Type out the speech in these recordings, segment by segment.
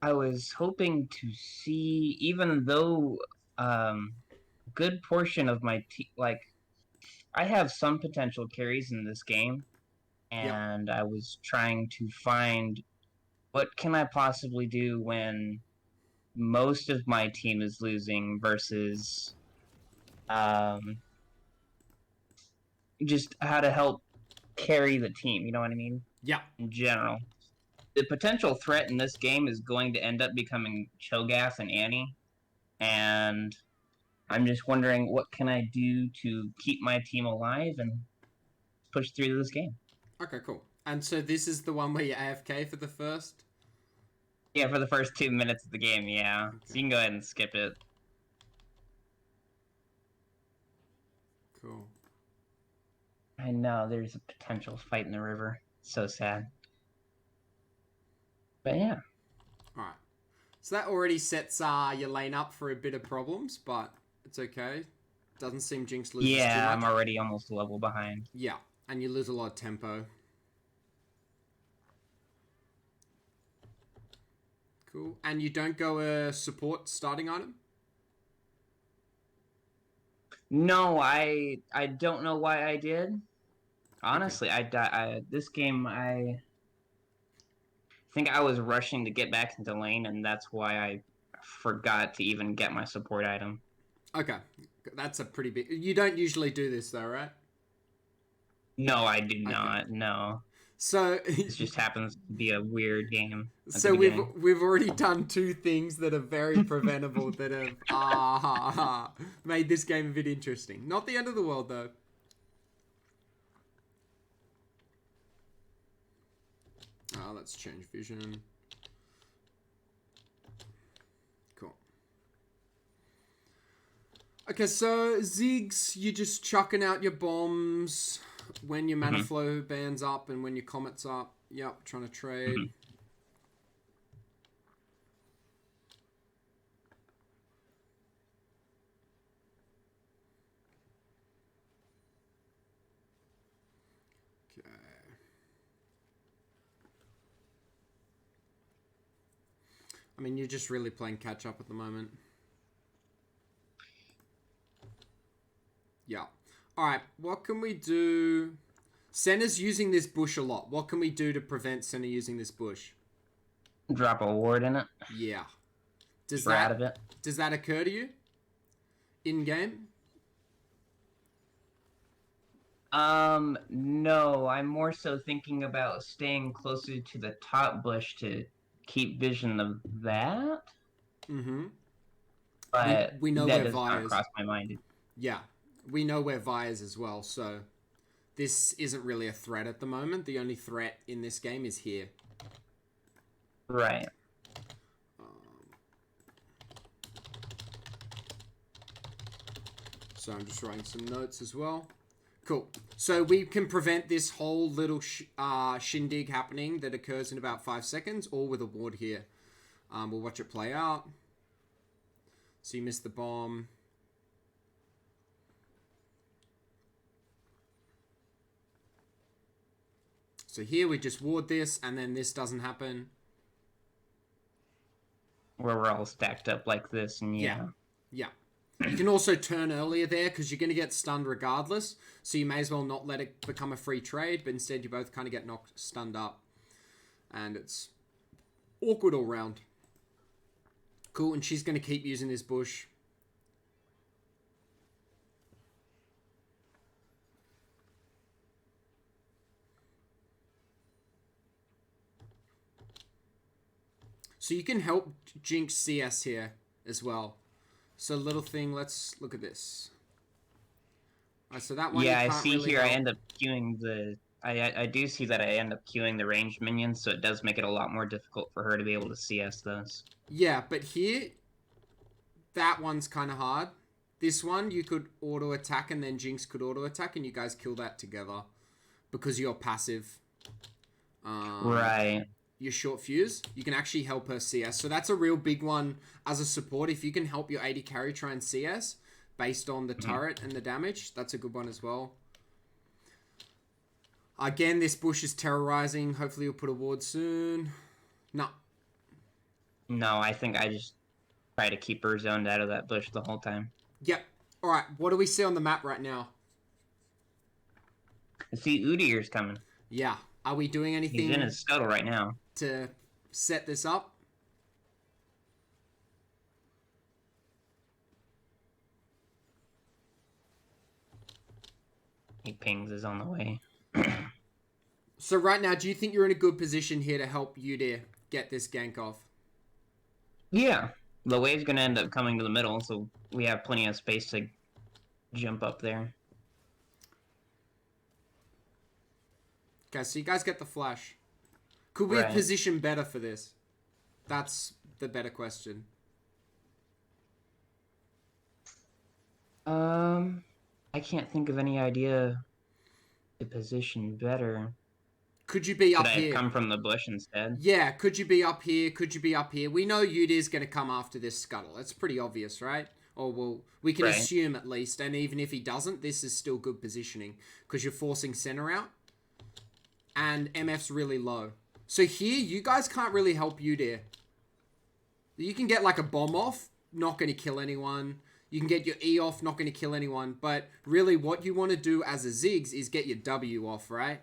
I was hoping to see, even though good portion of my team, like I have some potential carries in this game, Yep. and I was trying to find what can I possibly do when most of my team is losing versus um, just how to help carry the team. You know what I mean? Yep. In general, the potential threat in this game is going to end up becoming Cho'Gath and Annie, and I'm just wondering what can I do to keep my team alive and push through this game. Okay, cool. And so this is the one where you're AFK for the first? Yeah, for the first 2 minutes of the game, yeah. So Okay, you can go ahead and skip it. cool. I know there's a potential fight in the river. So sad. But yeah. Alright. So that already sets your lane up for a bit of problems, but it's okay. Doesn't seem Jinx loses too Yeah, much. I'm already almost a level behind. Yeah, and you lose a lot of tempo. Cool. And you don't go a support starting item? No, I don't know why I did. Okay. Honestly, this game I think I was rushing to get back into lane, and that's why I forgot to even get my support item. Okay. That's a pretty big... You don't usually do this though, right? No, I do Okay. not. No. So... This just happens to be a weird game at the So beginning. we've already done two things that are very preventable that have made this game a bit interesting. Not the end of the world though. Let's change vision. Cool. Okay, so Ziggs, you're just chucking out your bombs when your mana Hmm. flow bands up and when your comet's up. Yep, trying to trade. Hmm. Okay. I mean, you're just really playing catch up at the moment. Yeah. Alright, what can we do? Senna's using this bush a lot. What can we do to prevent Senna using this bush? Drop a ward in it. Yeah. Does Keep her out that of it. does that occur to you in game? No, I'm more so thinking about staying closer to the top bush to keep vision of that, Mm-hmm. We but we know that where does Vi not is. cross my mind. Yeah. We know where Vi is as well, so this isn't really a threat at the moment. The only threat in this game is here. Right. So I'm just writing some notes as well. Cool. So we can prevent this whole little shindig happening that occurs in about 5 seconds, all with a ward here. We'll watch it play out. So you missed the bomb. So here we just ward this, and then this doesn't happen. Where we're all stacked up like this, and Yeah. yeah. Yeah. You can also turn earlier there because you're going to get stunned regardless. So you may as well not let it become a free trade, but instead you both kind of get knocked, stunned up. And it's awkward all round. Cool, and she's going to keep using this bush. So you can help Jinx CS here as well. So little thing, let's look at this. Alright, so that one you Yeah, I can't see really here I help. end up queuing the I do see that I end up queuing the ranged minions, so it does make it a lot more difficult for her to be able to CS those. Yeah, but here, that one's kind of hard. This one, you could auto attack and then Jinx could auto attack and you guys kill that together. Because you're passive. Right. Your short fuse, you can actually help her CS. So that's a real big one as a support. If you can help your AD carry try and CS based on the turret and the damage, that's a good one as well. Again, this bush is terrorizing. Hopefully you'll put a ward soon. No. No, I think I just try to keep her zoned out of that bush the whole time. Yep. All right. What do we see on the map right now? I see Udyr's coming. Yeah. Are we doing He's in anything his scuttle right now. to set this up? He pings is on the way. So right now, do you think you're in a good position here to help Udyr get this gank off? Yeah. The wave's gonna end up coming to the middle, so we have plenty of space to jump up there. Okay, so you guys get the flash. Could we have positioned better for this? That's the better question. I can't think of any idea to position better. Could you be up Could I have here? come from the bush instead? Yeah, could you be up here? Could you be up here? We know Udyr's going to come after this scuttle. It's pretty obvious, right? Or well, we can assume at least. And even if he doesn't, this is still good positioning because you're forcing center out. And MF's really low. So here, you guys can't really help Udyr. You can get like a bomb off, not going to kill anyone. You can get your E off, not going to kill anyone. But really what you want to do as a Ziggs is get your W off, right?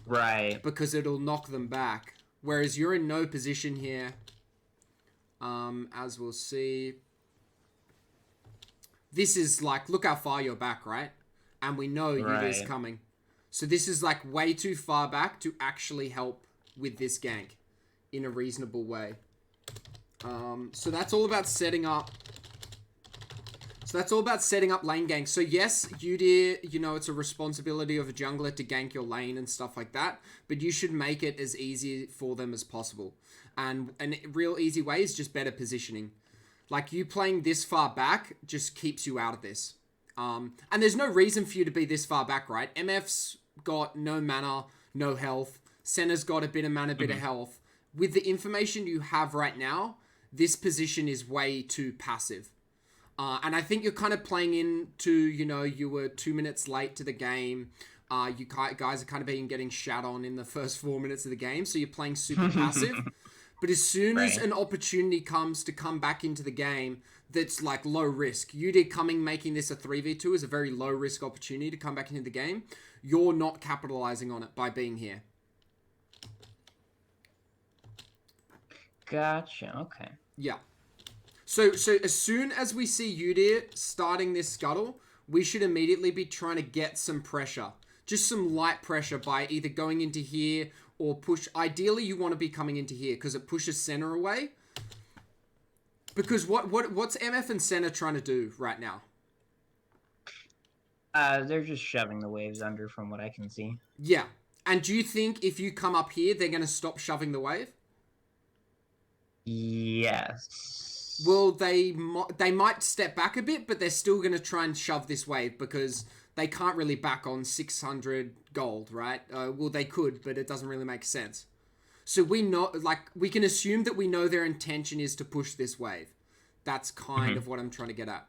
Right. Because it'll knock them back. Whereas you're in no position here. As we'll see. This is like, look how far you're back, right? And we know Udyr's coming. So this is like way too far back to actually help with this gank in a reasonable way. So that's all about setting up. So that's all about setting up lane ganks. So yes, Udyr, you know, it's a responsibility of a jungler to gank your lane and stuff like that. But you should make it as easy for them as possible. And a real easy way is just better positioning. Like you playing this far back just keeps you out of this. And there's no reason for you to be this far back, right? MF's got no mana, no health. Senna's got a bit of mana, bit of health. With the information you have right now, this position is way too passive. And I think you're kind of playing into, you know, you were 2 minutes late to the game. You guys are kind of getting shat on in the first 4 minutes of the game. So you're playing super passive. But as soon as an opportunity comes to come back into the game that's like low risk, Udyr making this a 3v2 is a very low risk opportunity to come back into the game. You're not capitalizing on it by being here. Gotcha, okay. Yeah. So as soon as we see Udyr starting this scuttle, we should immediately be trying to get some pressure. Just some light pressure by either going into here or push. Ideally, you want to be coming into here because it pushes center away. Because what's MF and Senna trying to do right now? They're just shoving the waves under from what I can see. Yeah. And do you think if you come up here, they're going to stop shoving the wave? Yes. Well, they might step back a bit, but they're still going to try and shove this wave because they can't really back on 600 gold, right? Well, they could, but it doesn't really make sense. So we know, like, we can assume that we know their intention is to push this wave. That's kind of what I'm trying to get at.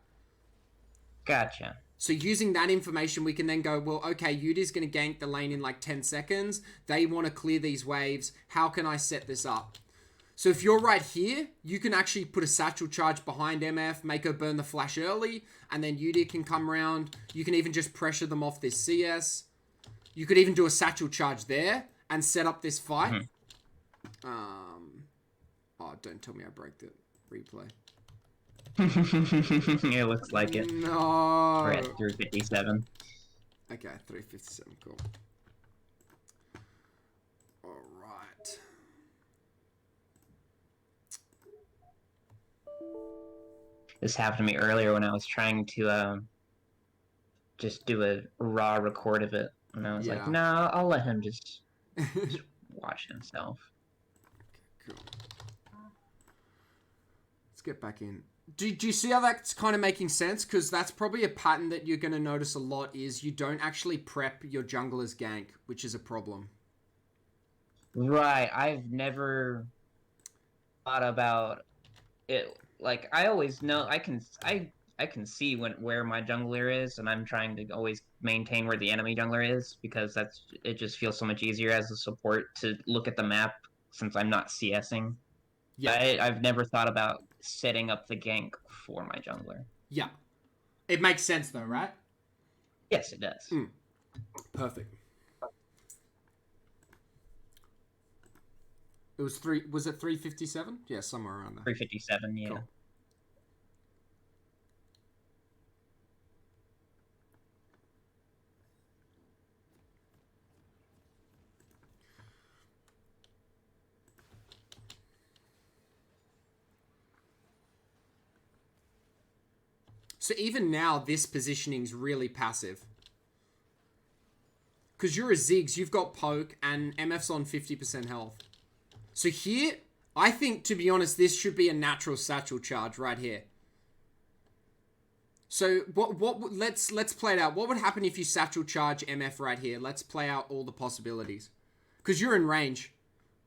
Gotcha. So using that information, we can then go, well, okay, Udyr's going to gank the lane in like 10 seconds. They want to clear these waves. How can I set this up? So if you're right here, you can actually put a satchel charge behind MF, make her burn the flash early, and then Udyr can come around. You can even just pressure them off this CS. You could even do a satchel charge there and set up this fight. Oh, don't tell me I broke the replay. It looks like it. No. We're at 357. Okay, 357, cool. Alright. This happened to me earlier when I was trying to just do a raw record of it. And I was like, no, I'll let him just watch himself. Okay, cool. Let's get back in. Do you see how that's kind of making sense? Because that's probably a pattern that you're going to notice a lot is you don't actually prep your jungler's gank, which is a problem. Right. I've never thought about it. Like, I always know I can see where my jungler is, and I'm trying to always maintain where the enemy jungler is because it just feels so much easier as a support to look at the map since I'm not CSing. Yeah. I've never thought about setting up the gank for my jungler. Yeah. It makes sense though, right? Yes, it does. Perfect. It was three. Was it 357? Yeah, somewhere around there. 357, yeah. Cool. So even now, this positioning is really passive. Because you're a Ziggs, you've got poke, and MF's on 50% health. So here, I think, to be honest, this should be a natural satchel charge right here. So let's play it out. What would happen if you satchel charge MF right here? Let's play out all the possibilities. Because you're in range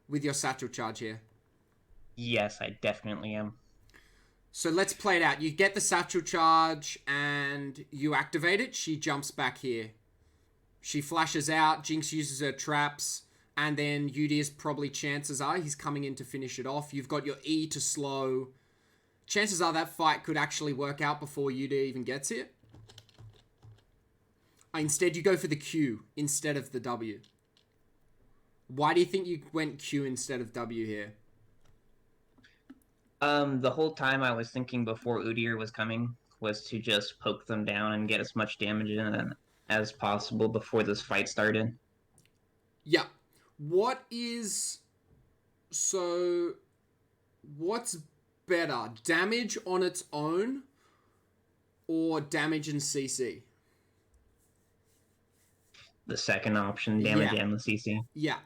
with your satchel charge here. Yes, I definitely am. So let's play it out. You get the satchel charge and you activate it. She jumps back here. She flashes out. Jinx uses her traps. And then Udyrs probably, chances are, he's coming in to finish it off. You've got your E to slow. Chances are that fight could actually work out before Udyr even gets here. Instead, you go for the Q instead of the W. Why do you think you went Q instead of W here? The whole time I was thinking before Udyr was coming was to just poke them down and get as much damage in as possible before this fight started. Yeah. What's better? Damage on its own or damage in CC? The second option, damage and the CC. Yeah.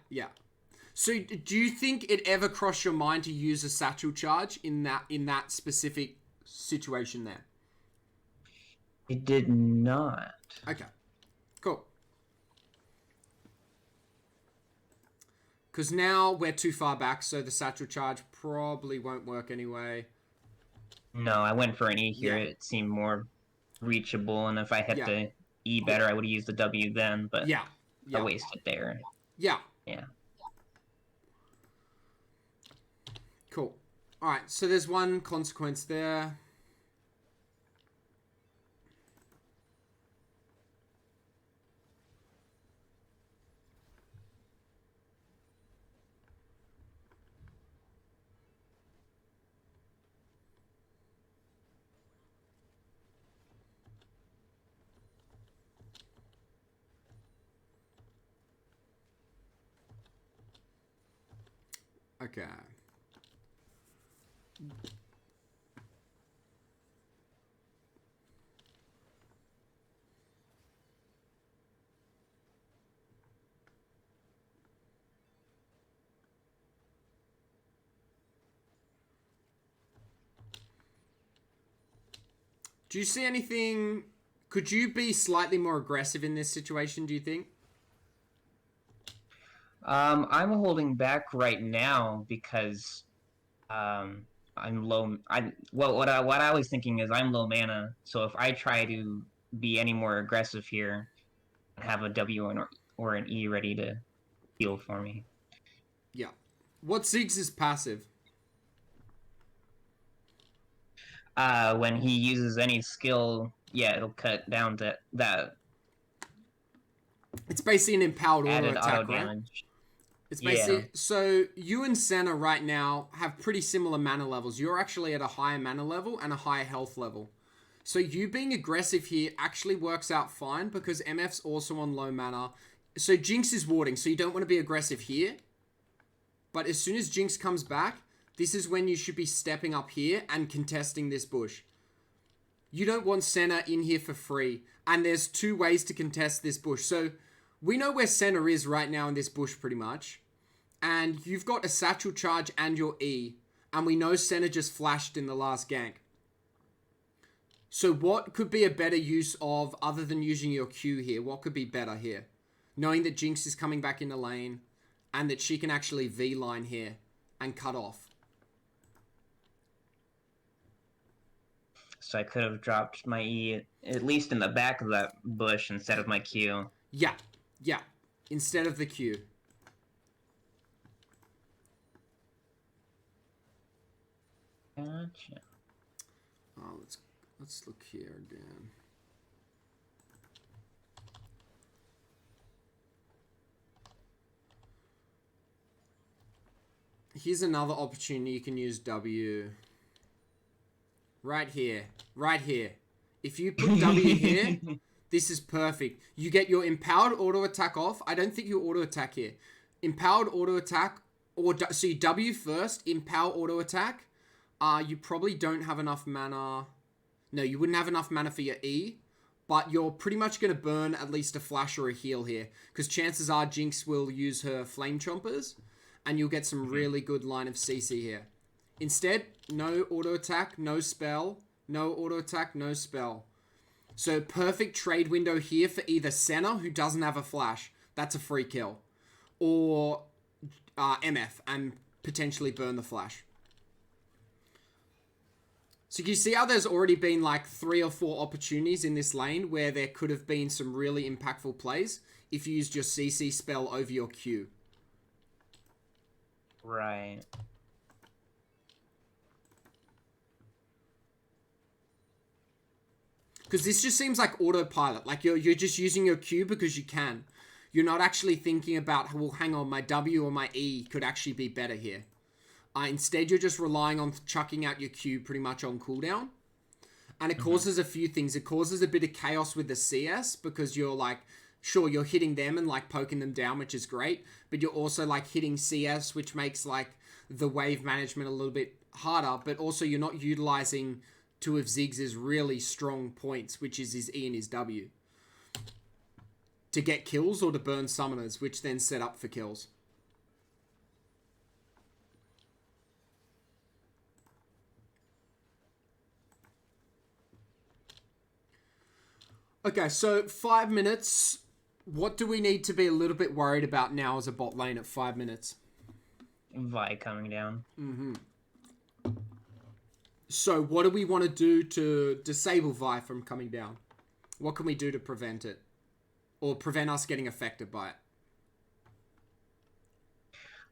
So do you think it ever crossed your mind to use a satchel charge in that specific situation there? It did not. Okay. Cool. Because now we're too far back, so the satchel charge probably won't work anyway. No, I went for an E here. Yeah. It seemed more reachable, and if I had to E better, I would have used the W then, but I wasted there. Yeah. Yeah. Cool. Alright, so there's one consequence there. Okay. Do you see anything? Could you be slightly more aggressive in this situation, do you think? I'm holding back right now because I'm low. What I was thinking is I'm low mana, so if I try to be any more aggressive here, have a W or an E ready to heal for me. Yeah. What Ziggs is passive? When he uses any skill, yeah, it'll cut down to that. It's basically an empowered auto attack, auto right? Damage. It's basically so you and Senna right now have pretty similar mana levels. You're actually at a higher mana level and a higher health level. So you being aggressive here actually works out fine because MF's also on low mana. So Jinx is warding, so you don't want to be aggressive here. But as soon as Jinx comes back, this is when you should be stepping up here and contesting this bush. You don't want Senna in here for free. And there's two ways to contest this bush. So we know where Senna is right now in this bush pretty much. And you've got a satchel charge and your E. And we know Senna just flashed in the last gank. So what could be a better use of, other than using your Q here, what could be better here? Knowing that Jinx is coming back in the lane and that she can actually V-line here and cut off. So I could have dropped my E at least in the back of that bush instead of my Q. Yeah. Instead of the Q. Gotcha. Let's look here again. Here's another opportunity you can use W. Right here. Right here. If you put W here, this is perfect. You get your empowered auto attack off. I don't think you auto attack here. Empowered auto attack, so you W first, empower auto attack. You probably don't have enough mana. No, you wouldn't have enough mana for your E, but you're pretty much going to burn at least a flash or a heal here, because chances are Jinx will use her flame chompers, and you'll get some really good line of CC here. Instead, no auto attack, no spell, no auto attack, no spell. So perfect trade window here for either Senna, who doesn't have a flash, that's a free kill, or MF, and potentially burn the flash. So you see how there's already been like 3 or 4 opportunities in this lane where there could have been some really impactful plays if you used your CC spell over your Q. Right. Because this just seems like autopilot. Like you're just using your Q because you can. You're not actually thinking about, well, hang on, my W or my E could actually be better here. Instead, you're just relying on chucking out your Q pretty much on cooldown. And it causes a few things. It causes a bit of chaos with the CS because you're like, sure, you're hitting them and like poking them down, which is great. But you're also like hitting CS, which makes like the wave management a little bit harder. But also you're not utilizing 2 of Ziggs's really strong points, which is his E and his W, to get kills or to burn summoners, which then set up for kills. Okay, so 5 minutes. What do we need to be a little bit worried about now as a bot lane at 5 minutes? Vi coming down. So what do we want to do to disable Vi from coming down? What can we do to prevent it? Or prevent us getting affected by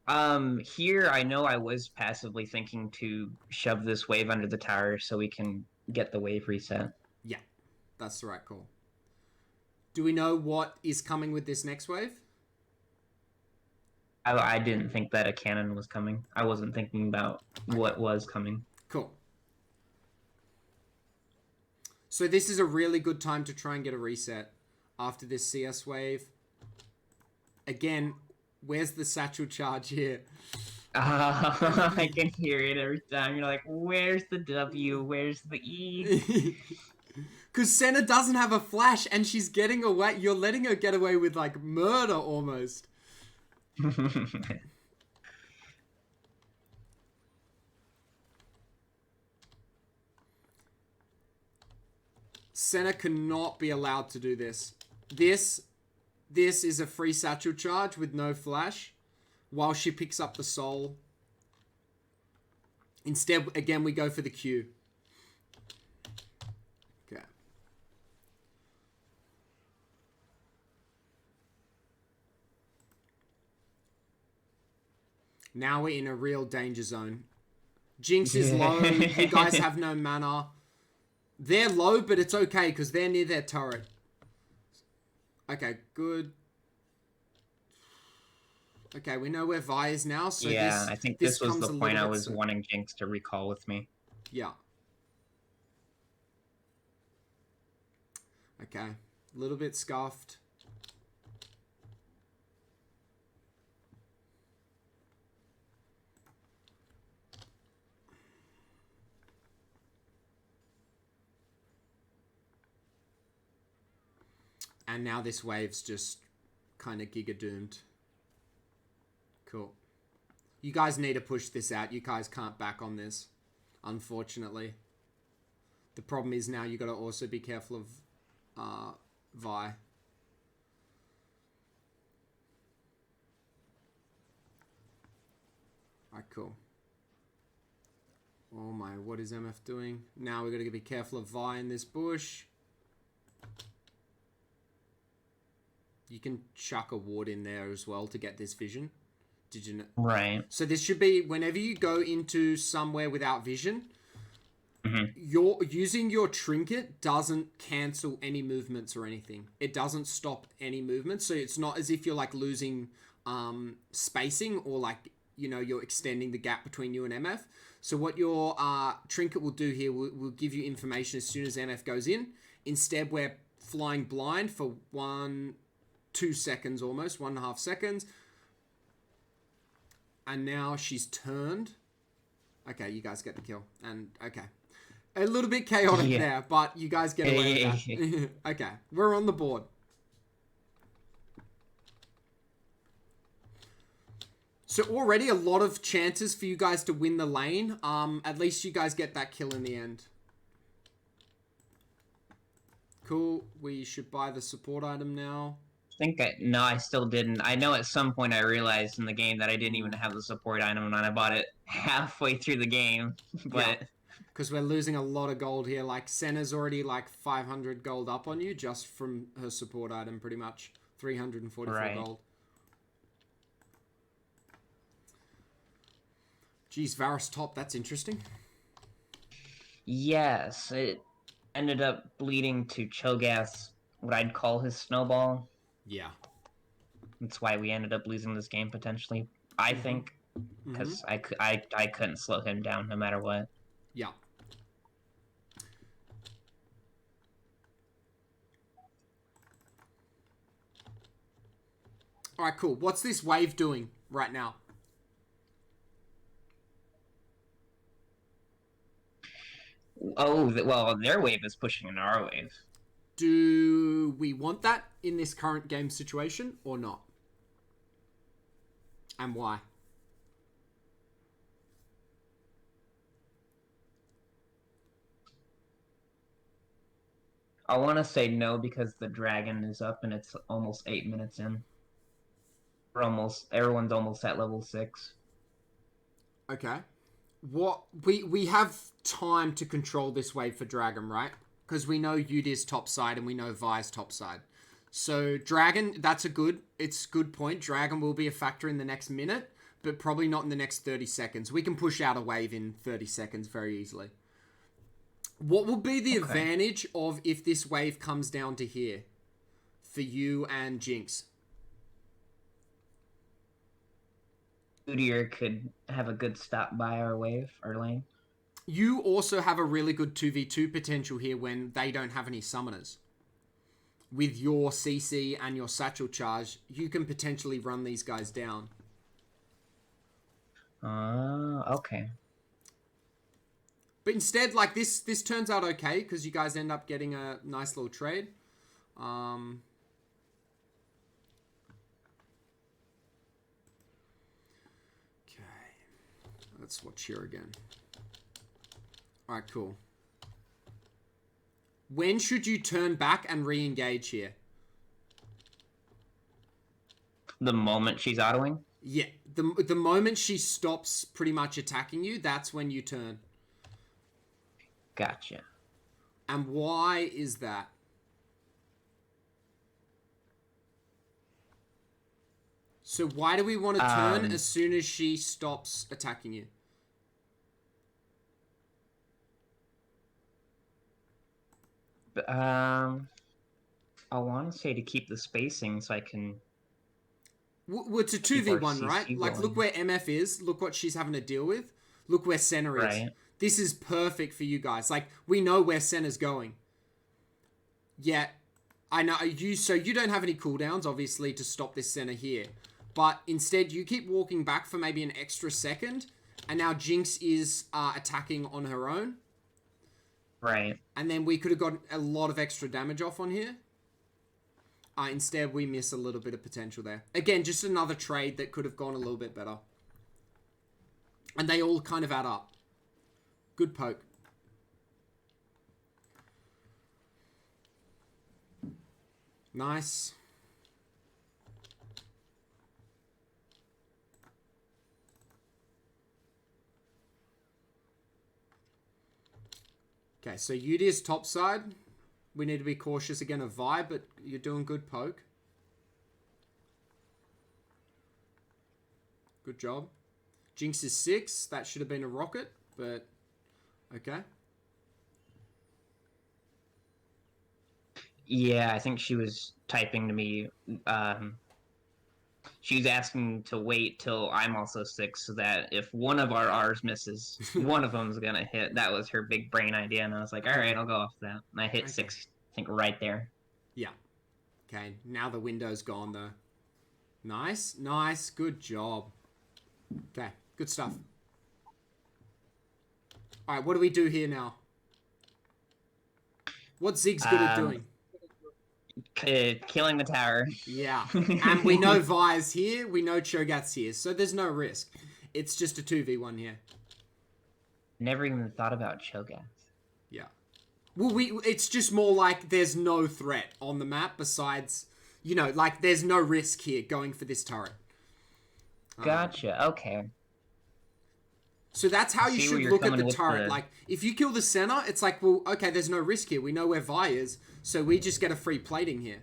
it? Here I know I was passively thinking to shove this wave under the tower so we can get the wave reset. Yeah, that's the right call. Do we know what is coming with this next wave? I didn't think that a cannon was coming. I wasn't thinking about what was coming. Cool. So this is a really good time to try and get a reset after this CS wave. Again, where's the satchel charge here? I can hear it every time. You're like, where's the W? Where's the E? Because Senna doesn't have a flash and she's getting away. You're letting her get away with like murder almost. Senna cannot be allowed to do this. This is a free satchel charge with no flash while she picks up the soul. Instead, again, we go for the Q. Okay. Now we're in a real danger zone. Jinx is low. You guys have no mana. They're low, but it's okay because they're near their turret. Okay, good. Okay, we know where Vi is now. So yeah, I think this was the point I was wanting Jinx to recall with me. Yeah. Okay, a little bit scuffed. And now this wave's just kind of giga doomed. Cool. You guys need to push this out. You guys can't back on this, unfortunately. The problem is now you got to also be careful of Vi. Alright, cool. Oh my, what is MF doing? Now we got to be careful of Vi in this bush. You can chuck a ward in there as well to get this vision. Did you know? Right. So this should be, whenever you go into somewhere without vision, Hmm. Your using your trinket doesn't cancel any movements or anything. It doesn't stop any movements, so it's not as if you're like losing spacing or like you're extending the gap between you and MF. So what your trinket will do here will give you information as soon as MF goes in. Instead, we're flying blind for 2 seconds almost, 1.5 seconds. And now she's turned. Okay, you guys get the kill. And okay. A little bit chaotic Yeah. there, but you guys get away with that. Okay, we're on the board. So already a lot of chances for you guys to win the lane. At least you guys get that kill in the end. Cool. We should buy the support item now. No, I still didn't. I know at some point I realized in the game that I didn't even have the support item, and I bought it halfway through the game. Yeah. But Because we're losing a lot of gold here. Like, Senna's already like 500 gold up on you just from her support item, pretty much. 344 right. gold. Geez, Varus top, that's interesting. Yes, it ended up bleeding to Cho'Gath's, what I'd call his snowball. Yeah. That's why we ended up losing this game potentially. I think, because I couldn't slow him down no matter what. Yeah. Alright, cool. What's this wave doing right now? Oh, well, their wave is pushing into our wave. Do we want that in this current game situation or not? And why? I want to say no because the dragon is up and it's almost 8 minutes in. Everyone's almost at level 6. Okay. What we have time to control this wave for Dragon, right? Because we know Yudi's top side and we know Vi's top side. So Dragon, that's a good point. Dragon will be a factor in the next minute, but probably not in the next 30 seconds. We can push out a wave in 30 seconds very easily. What will be the advantage of if this wave comes down to here for you and Jinx? Udyr could have a good stop by our wave, our lane. You also have a really good 2v2 potential here when they don't have any summoners. With your CC and your satchel charge, you can potentially run these guys down. Okay. But instead, like, this turns out okay, because you guys end up getting a nice little trade. Okay. Let's watch here again. Alright, cool. When should you turn back and re-engage here? The moment she's autoing? Yeah. The moment she stops pretty much attacking you, that's when you turn. Gotcha. And why is that? So why do we want to turn as soon as she stops attacking you? I want to say to keep the spacing so I can... Well, it's a 2v1, right? CC Like, going. look where MF is. Look what she's having to deal with. Look where Senna is. Right. This is perfect for you guys. Like, we know where Senna's going. Yet, I know so you don't have any cooldowns, obviously, to stop this Senna here. But instead, you keep walking back for maybe an extra second. And now Jinx is attacking on her own. Right. And then we could have gotten a lot of extra damage off on here. Instead, we miss a little bit of potential there. Again, just another trade that could have gone a little bit better. And they all kind of add up. Good poke. Nice. Okay, so Yudi's top side. We need to be cautious again of Vi, but you're doing good poke. Good job. Jinx is 6. That should have been a rocket, but okay. Yeah, I think she was typing to me. She's asking to wait till I'm also 6 so that if one of our R's misses, one of them's gonna hit. That was her big brain idea, and I was like, all right, I'll go off that. And I hit Okay. 6, I think, right there. Yeah. Okay, now the window's gone though. Nice, nice, good job. Okay, good stuff. All right, what do we do here now? What's Zig's good at Um, doing? Killing the tower. Yeah, and we know Vi's here, we know Cho'Gath's here, so there's no risk. It's just a 2v1 here. Never even thought about Cho'Gath. Yeah. Well, it's just more like there's no threat on the map besides, like there's no risk here going for this turret. Gotcha. Okay. So that's how you should look at the turret. The... Like, if you kill the center, it's like, well, okay, there's no risk here. We know where Vi is, so we just get a free plating here.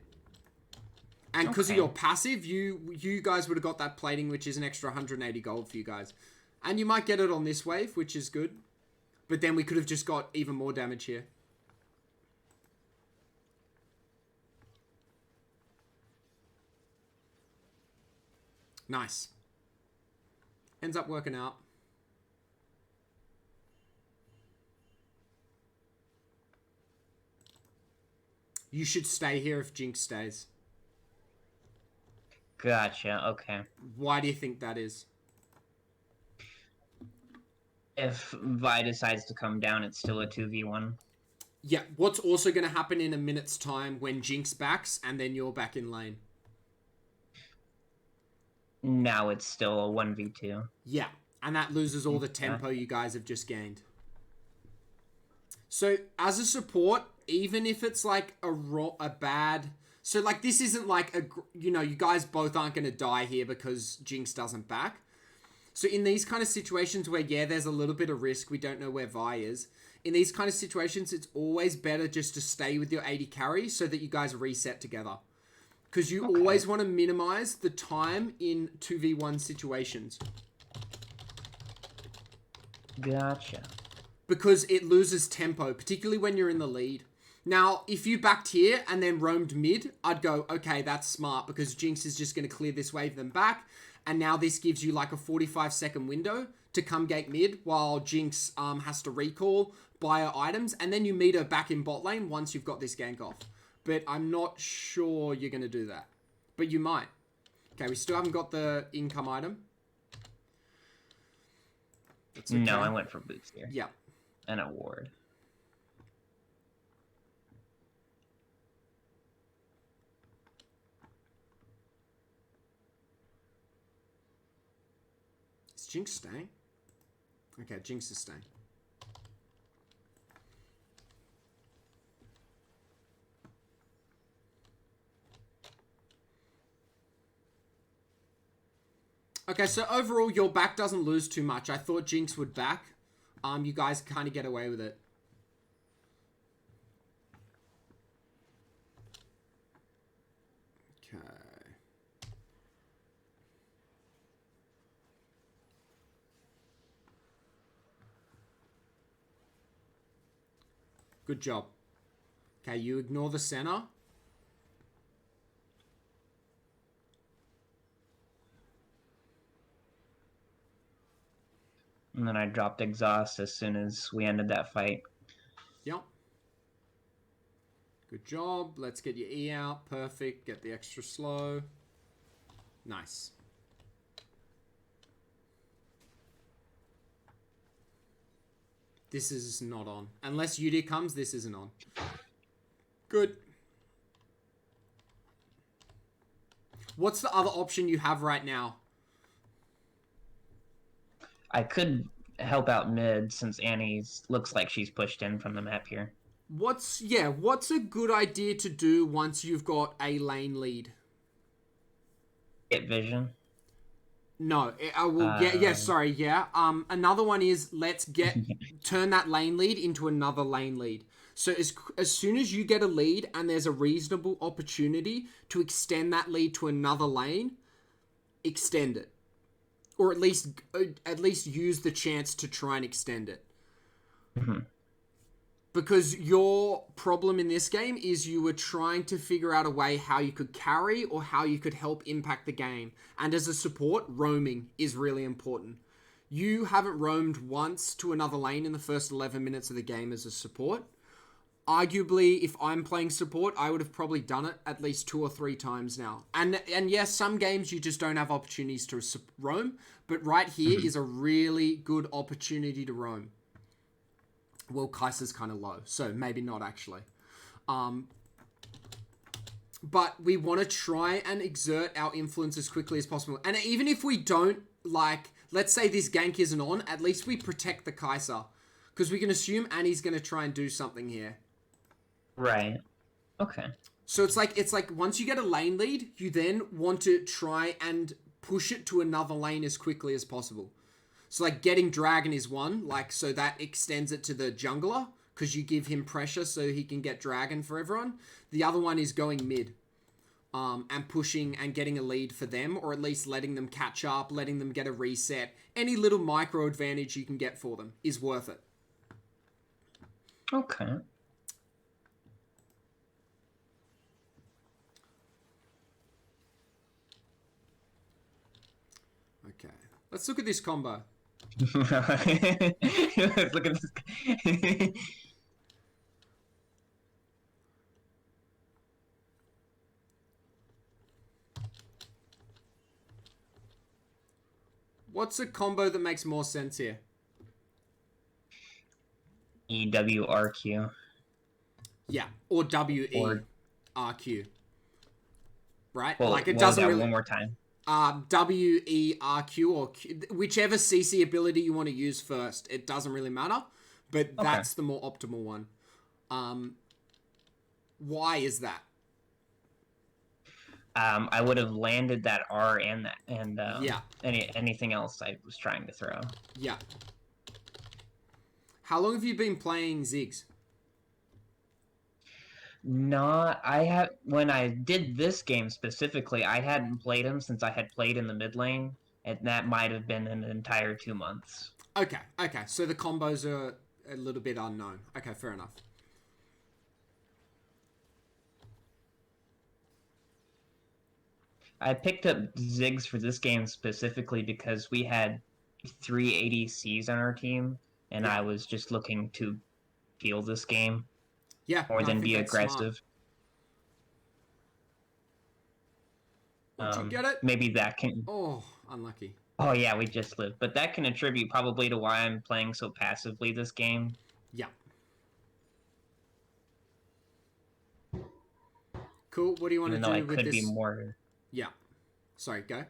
And because of your passive, you guys would have got that plating, which is an extra 180 gold for you guys. And you might get it on this wave, which is good. But then we could have just got even more damage here. Nice. Ends up working out. You should stay here if Jinx stays. Gotcha, okay. Why do you think that is? If Vi decides to come down, it's still a 2v1. Yeah, what's also going to happen in a minute's time when Jinx backs and then you're back in lane? Now it's still a 1v2. Yeah, and that loses all the tempo you guys have just gained. So, as a support, even if it's like a bad... So, like, this isn't like a... You guys both aren't going to die here because Jinx doesn't back. So, in these kind of situations where, yeah, there's a little bit of risk, we don't know where Vi is. In these kind of situations, it's always better just to stay with your 80 carry so that you guys reset together. Because you always want to minimize the time in 2v1 situations. Gotcha. Because it loses tempo, particularly when you're in the lead. Now, if you backed here and then roamed mid, I'd go, okay, that's smart because Jinx is just going to clear this wave then back. And now this gives you like a 45-second window to come gate mid while Jinx has to recall, buy her items, and then you meet her back in bot lane once you've got this gank off. But I'm not sure you're going to do that. But you might. Okay, we still haven't got the income item. That's okay. No, I went for boots here. Yeah. An award. Is Jinx staying? Okay, Jinx is staying. Okay, so overall, your back doesn't lose too much. I thought Jinx would back. You guys kind of get away with it. Okay. Good job. Okay, you ignore the center. And then I dropped exhaust as soon as we ended that fight. Yep. Good job. Let's get your E out. Perfect. Get the extra slow. Nice. This is not on. Unless Udyr comes, this isn't on. Good. What's the other option you have right now? I could help out mid since Annie looks like she's pushed in from the map here. What's a good idea to do once you've got a lane lead? Get vision. No, another one is let's turn that lane lead into another lane lead. So as soon as you get a lead and there's a reasonable opportunity to extend that lead to another lane, extend it. Or at least use the chance to try and extend it. Mm-hmm. Because your problem in this game is you were trying to figure out a way how you could carry or how you could help impact the game. And as a support, roaming is really important. You haven't roamed once to another lane in the first 11 minutes of the game as a support. Arguably, if I'm playing support, I would have probably done it at least 2 or 3 times now. And yes, some games you just don't have opportunities to roam, but right here is a really good opportunity to roam. Well, Kaiser's kind of low, so maybe not actually. But we want to try and exert our influence as quickly as possible. And even if we don't, like, let's say this gank isn't on, at least we protect the Kaiser. Because we can assume Annie's going to try and do something here. Right. Okay. So it's like once you get a lane lead, you then want to try and push it to another lane as quickly as possible. So like getting Dragon is one, like so that extends it to the jungler because you give him pressure so he can get Dragon for everyone. The other one is going mid and pushing and getting a lead for them, or at least letting them catch up, letting them get a reset. Any little micro advantage you can get for them is worth it. Okay. Okay. Let's look at this combo. Look at this. What's a combo that makes more sense here? EWRQ. Yeah, or WERQ. Right? Well, like it doesn't really. One more time. WERQ or Q, whichever CC ability you want to use first. It doesn't really matter, but that's the more optimal one. Why is that? I would have landed that R and that yeah. anything else I was trying to throw. Yeah. How long have you been playing Ziggs? When I did this game specifically, I hadn't played him since I had played in the mid lane, and that might have been an entire 2 months. Okay. So the combos are a little bit unknown. Okay, fair enough. I picked up Ziggs for this game specifically because we had 3 ADCs on our team, and I was just looking to heal this game. Yeah, more than be aggressive. Did you get it? Maybe that can. Oh, unlucky. Oh yeah, we just lived, but that can attribute probably to why I'm playing so passively this game. Yeah. Cool. What do you want to do with this? Even though I could be more. Yeah. Sorry, go.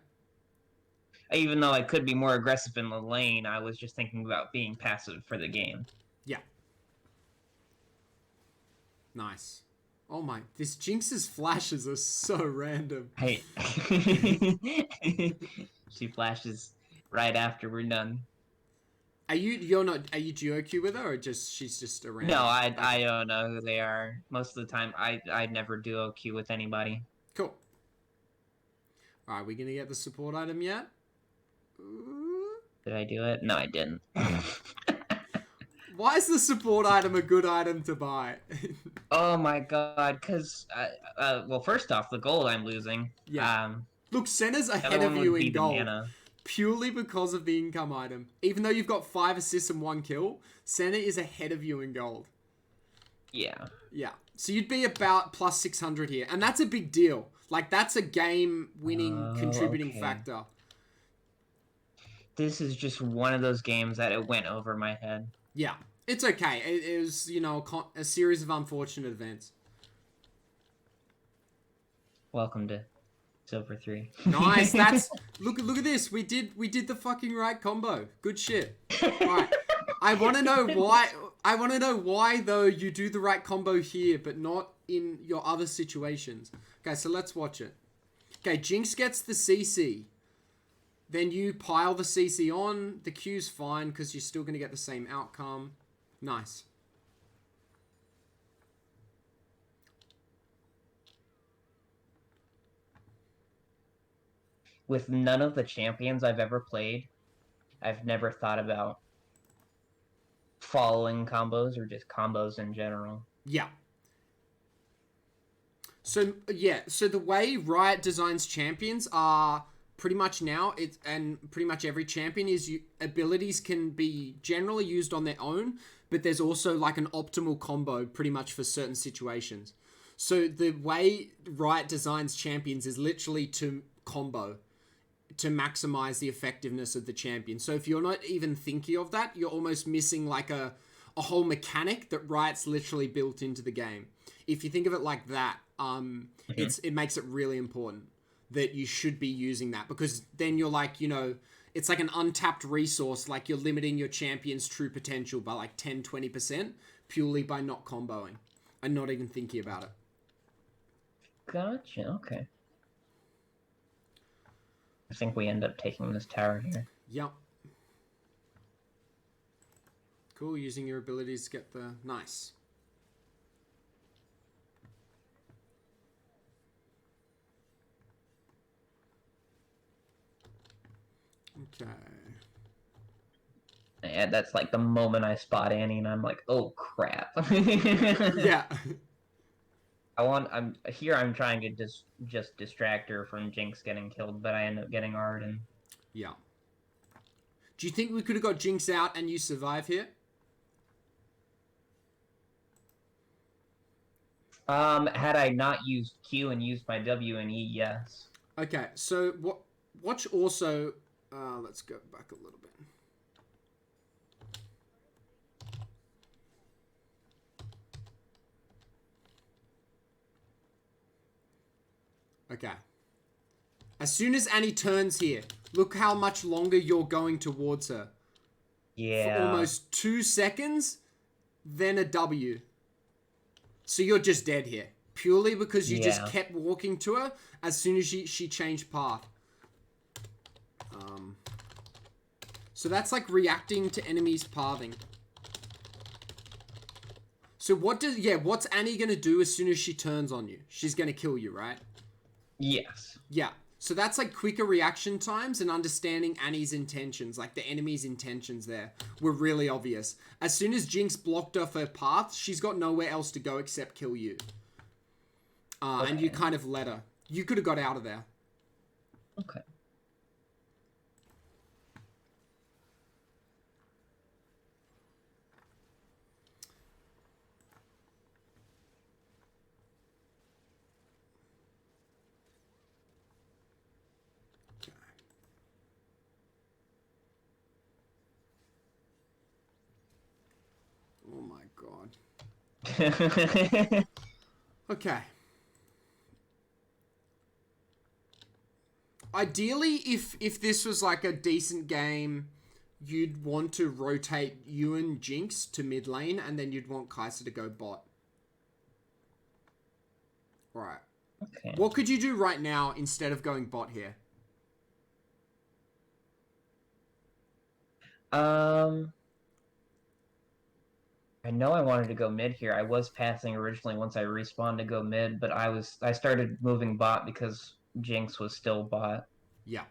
Even though I could be more aggressive in the lane, I was just thinking about being passive for the game. Yeah. Nice. Oh my, this Jinx's flashes are so random. Hey. She flashes right after we're done. Are you duo queue with her, or she's just around? No, I don't know who they are. Most of the time, I never duo queue with anybody. Cool. All right, we gonna get the support item yet? Ooh. Did I do it? No, I didn't. Why is the support item a good item to buy? Oh my god, because, well, first off, the gold I'm losing. Yeah. Look, Senna's ahead of you in gold. Mana. Purely because of the income item. Even though you've got 5 assists and 1 kill, Senna is ahead of you in gold. Yeah. Yeah. So you'd be about plus 600 here. And that's a big deal. Like, that's a game-winning contributing factor. This is just one of those games that it went over my head. Yeah. It's okay. It was, a series of unfortunate events. Welcome to Silver 3. Nice. That's look at this. We did the fucking right combo. Good shit. Right. I want to know why though you do the right combo here but not in your other situations. Okay, so let's watch it. Okay, Jinx gets the CC. Then you pile the CC on. The Q's fine because you're still going to get the same outcome. Nice. With none of the champions I've ever played, I've never thought about following combos or just combos in general? Yeah. So yeah, so the way Riot designs champions are pretty much now and pretty much every champion is abilities can be generally used on their own, but there's also like an optimal combo pretty much for certain situations. So the way Riot designs champions is literally to combo to maximize the effectiveness of the champion. So if you're not even thinking of that, you're almost missing like a whole mechanic that Riot's literally built into the game. If you think of it like that, it makes it really important that you should be using that, because then you're like, it's like an untapped resource, like you're limiting your champion's true potential by like 10-20% purely by not comboing and not even thinking about it. Gotcha, okay. I think we end up taking this tower here. Yep. Cool, using your abilities to get the... Nice. Okay. Yeah, that's like the moment I spot Annie and I'm like, oh crap. Yeah. I'm trying to just distract her from Jinx getting killed, but I end up getting Arden. Yeah. Do you think we could have got Jinx out and you survive here? Had I not used Q and used my W and E, yes. Okay, so watch also... let's go back a little bit. Okay. As soon as Annie turns here, look how much longer you're going towards her. Yeah. For almost 2 seconds, then a W. So you're just dead here. Purely because you just kept walking to her as soon as she changed path. So that's like reacting to enemies' pathing. So what's Annie gonna do as soon as she turns on you? She's gonna kill you, right? Yes. Yeah. So that's like quicker reaction times and understanding Annie's intentions, like the enemy's intentions there were really obvious. As soon as Jinx blocked off her path, she's got nowhere else to go except kill you. Okay. And you kind of let her. You could have got out of there. Okay. Oh my god. Okay. Ideally, if this was like a decent game, you'd want to rotate you and Jinx to mid lane, and then you'd want Kai'Sa to go bot. Right. Okay. What could you do right now instead of going bot here? I know I wanted to go mid here. I was passing originally once I respawned to go mid, but I started moving bot because Jinx was still bot. Yeah.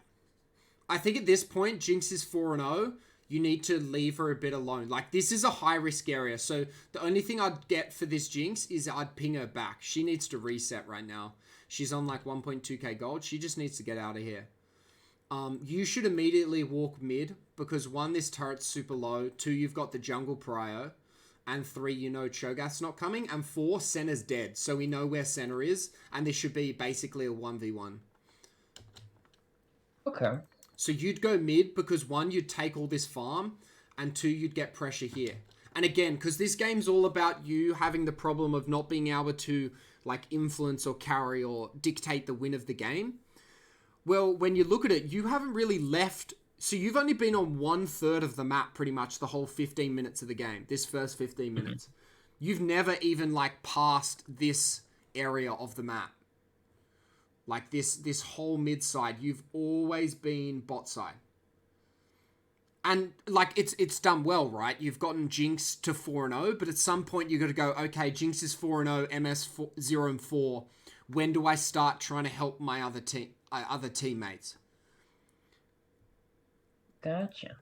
I think at this point, Jinx is 4-0. You need to leave her a bit alone. Like, this is a high-risk area, so the only thing I'd get for this Jinx is I'd ping her back. She needs to reset right now. She's on, like, 1.2k gold. She just needs to get out of here. You should immediately walk mid, because 1, this turret's super low. 2, you've got the jungle prio. And 3, you know Cho'Gath's not coming. And 4, Senna's dead. So we know where Senna is. And this should be basically a 1v1. Okay. So you'd go mid because 1, you'd take all this farm. And 2, you'd get pressure here. And again, because this game's all about you having the problem of not being able to like influence or carry or dictate the win of the game. Well, when you look at it, you haven't really left... So you've only been on 1/3 of the map pretty much the whole 15 minutes of the game. This first 15 minutes. You've never even like passed this area of the map. Like this whole mid side. You've always been bot side. And like it's done well, right? You've gotten Jinx to 4-0, but at some point you got to go, okay, Jinx is 4-0, MS 0-4. When do I start trying to help my other teammates? Gotcha.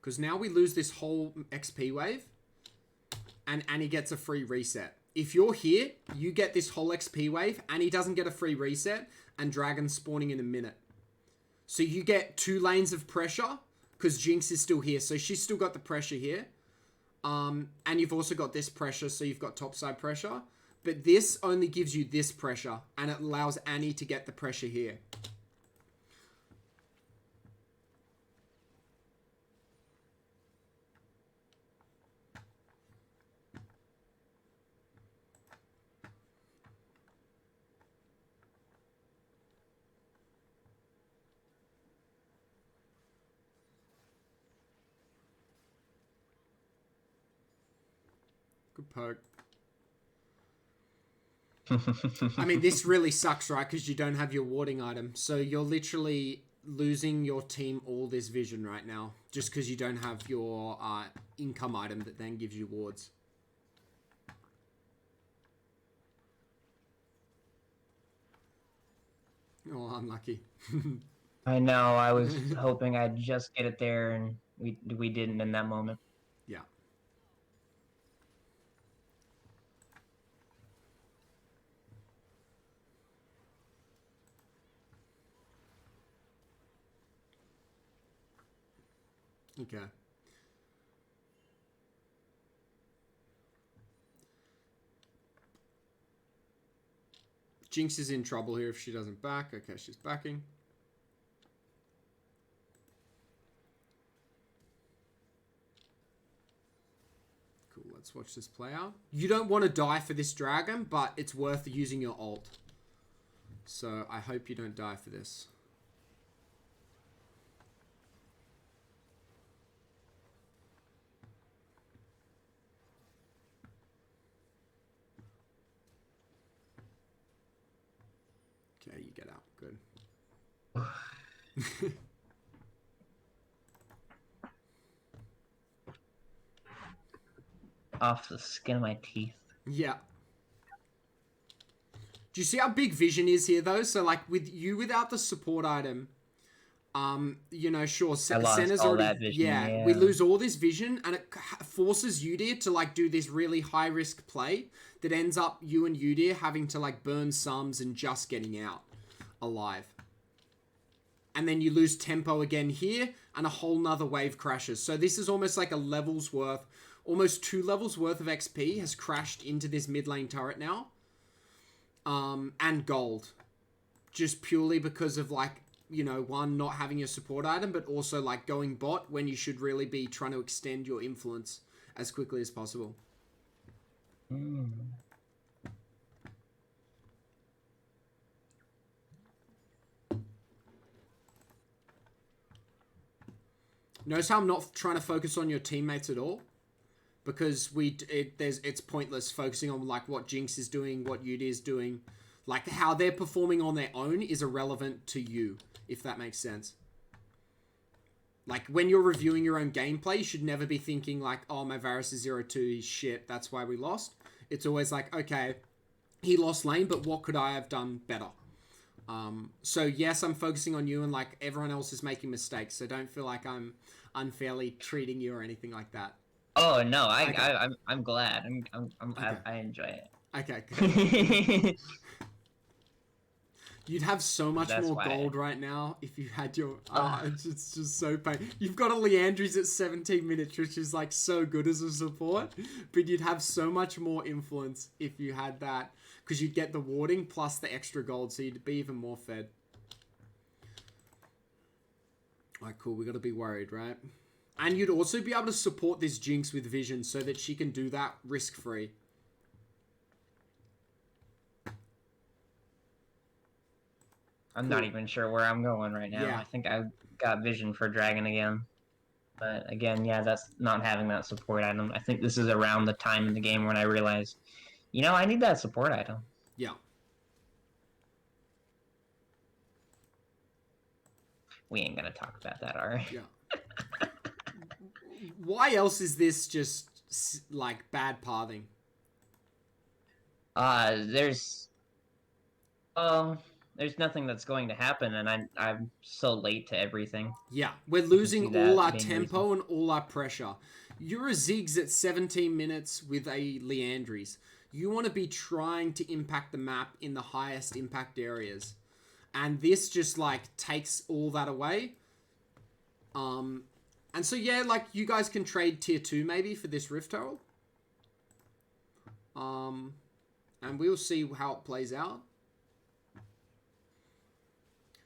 Because now we lose this whole XP wave. And Annie gets a free reset. If you're here, you get this whole XP wave. Annie doesn't get a free reset. And Dragon's spawning in a minute. So you get 2 lanes of pressure. Because Jinx is still here. So she's still got the pressure here. And you've also got this pressure. So you've got topside pressure. But this only gives you this pressure. And it allows Annie to get the pressure here. Good poke. I mean, this really sucks, right? Because you don't have your warding item. So you're literally losing your team all this vision right now. Just because you don't have your income item that then gives you wards. Oh, unlucky. I know, I was hoping I'd just get it there, and we didn't in that moment. Yeah. Okay. Jinx is in trouble here if she doesn't back. Okay, she's backing. Cool, let's watch this play out. You don't want to die for this dragon, but it's worth using your ult. So I hope you don't die for this. Okay, you get out. Good. Off the skin of my teeth. Yeah. Do you see how big vision is here, though? So, like, with you without the support item, you know, sure, Senna's already... Vision, yeah, we lose all this vision, and it forces Udyr to, like, do this really high-risk play that ends up you and Udyr having to, like, burn sums and just getting out alive. And then you lose tempo again here, and a whole nother wave crashes. So this is almost like a level's worth, almost 2 levels worth of XP has crashed into this mid lane turret now. And gold. Just purely because of, like, you know, one, not having a support item, but also, like, going bot when you should really be trying to extend your influence as quickly as possible. Mm. Notice how I'm not trying to focus on your teammates at all? Because it's pointless focusing on, like, what Jinx is doing, what Udyr is doing. Like, how they're performing on their own is irrelevant to you, if that makes sense. Like, when you're reviewing your own gameplay, you should never be thinking, like, oh, my Varus is 0-2, he's shit, that's why we lost. It's always like, okay, he lost lane, but what could I have done better? So, yes, I'm focusing on you, and, like, everyone else is making mistakes, so don't feel like I'm unfairly treating you or anything like that. Oh no, Okay. I'm glad. Okay. I enjoy it. Okay, good. You'd have so much That's more why. Gold right now if you had your... it's just so pain. You've got a Leandry's at 17 minutes, which is, like, so good as a support. But you'd have so much more influence if you had that. Because you'd get the warding plus the extra gold, so you'd be even more fed. Alright, cool. We got to be worried, right? And you'd also be able to support this Jinx with vision so that she can do that risk-free. I'm not even sure where I'm going right now. Yeah. I think I got vision for Dragon again. But again, yeah, that's not having that support item. I think this is around the time in the game when I realized, you know, I need that support item. Yeah. We ain't gonna talk about that, alright? Yeah. Why else is this just, like, bad pathing? There's... there's nothing that's going to happen, and I'm so late to everything. Yeah, we're I can losing see all that our being a reason. tempo and all our pressure. You're a Ziggs at 17 minutes with a Leandries. You want to be trying to impact the map in the highest impact areas. And this just like takes all that away. And so yeah, like you guys can trade tier 2 maybe for this Rift Herald. And we'll see how it plays out.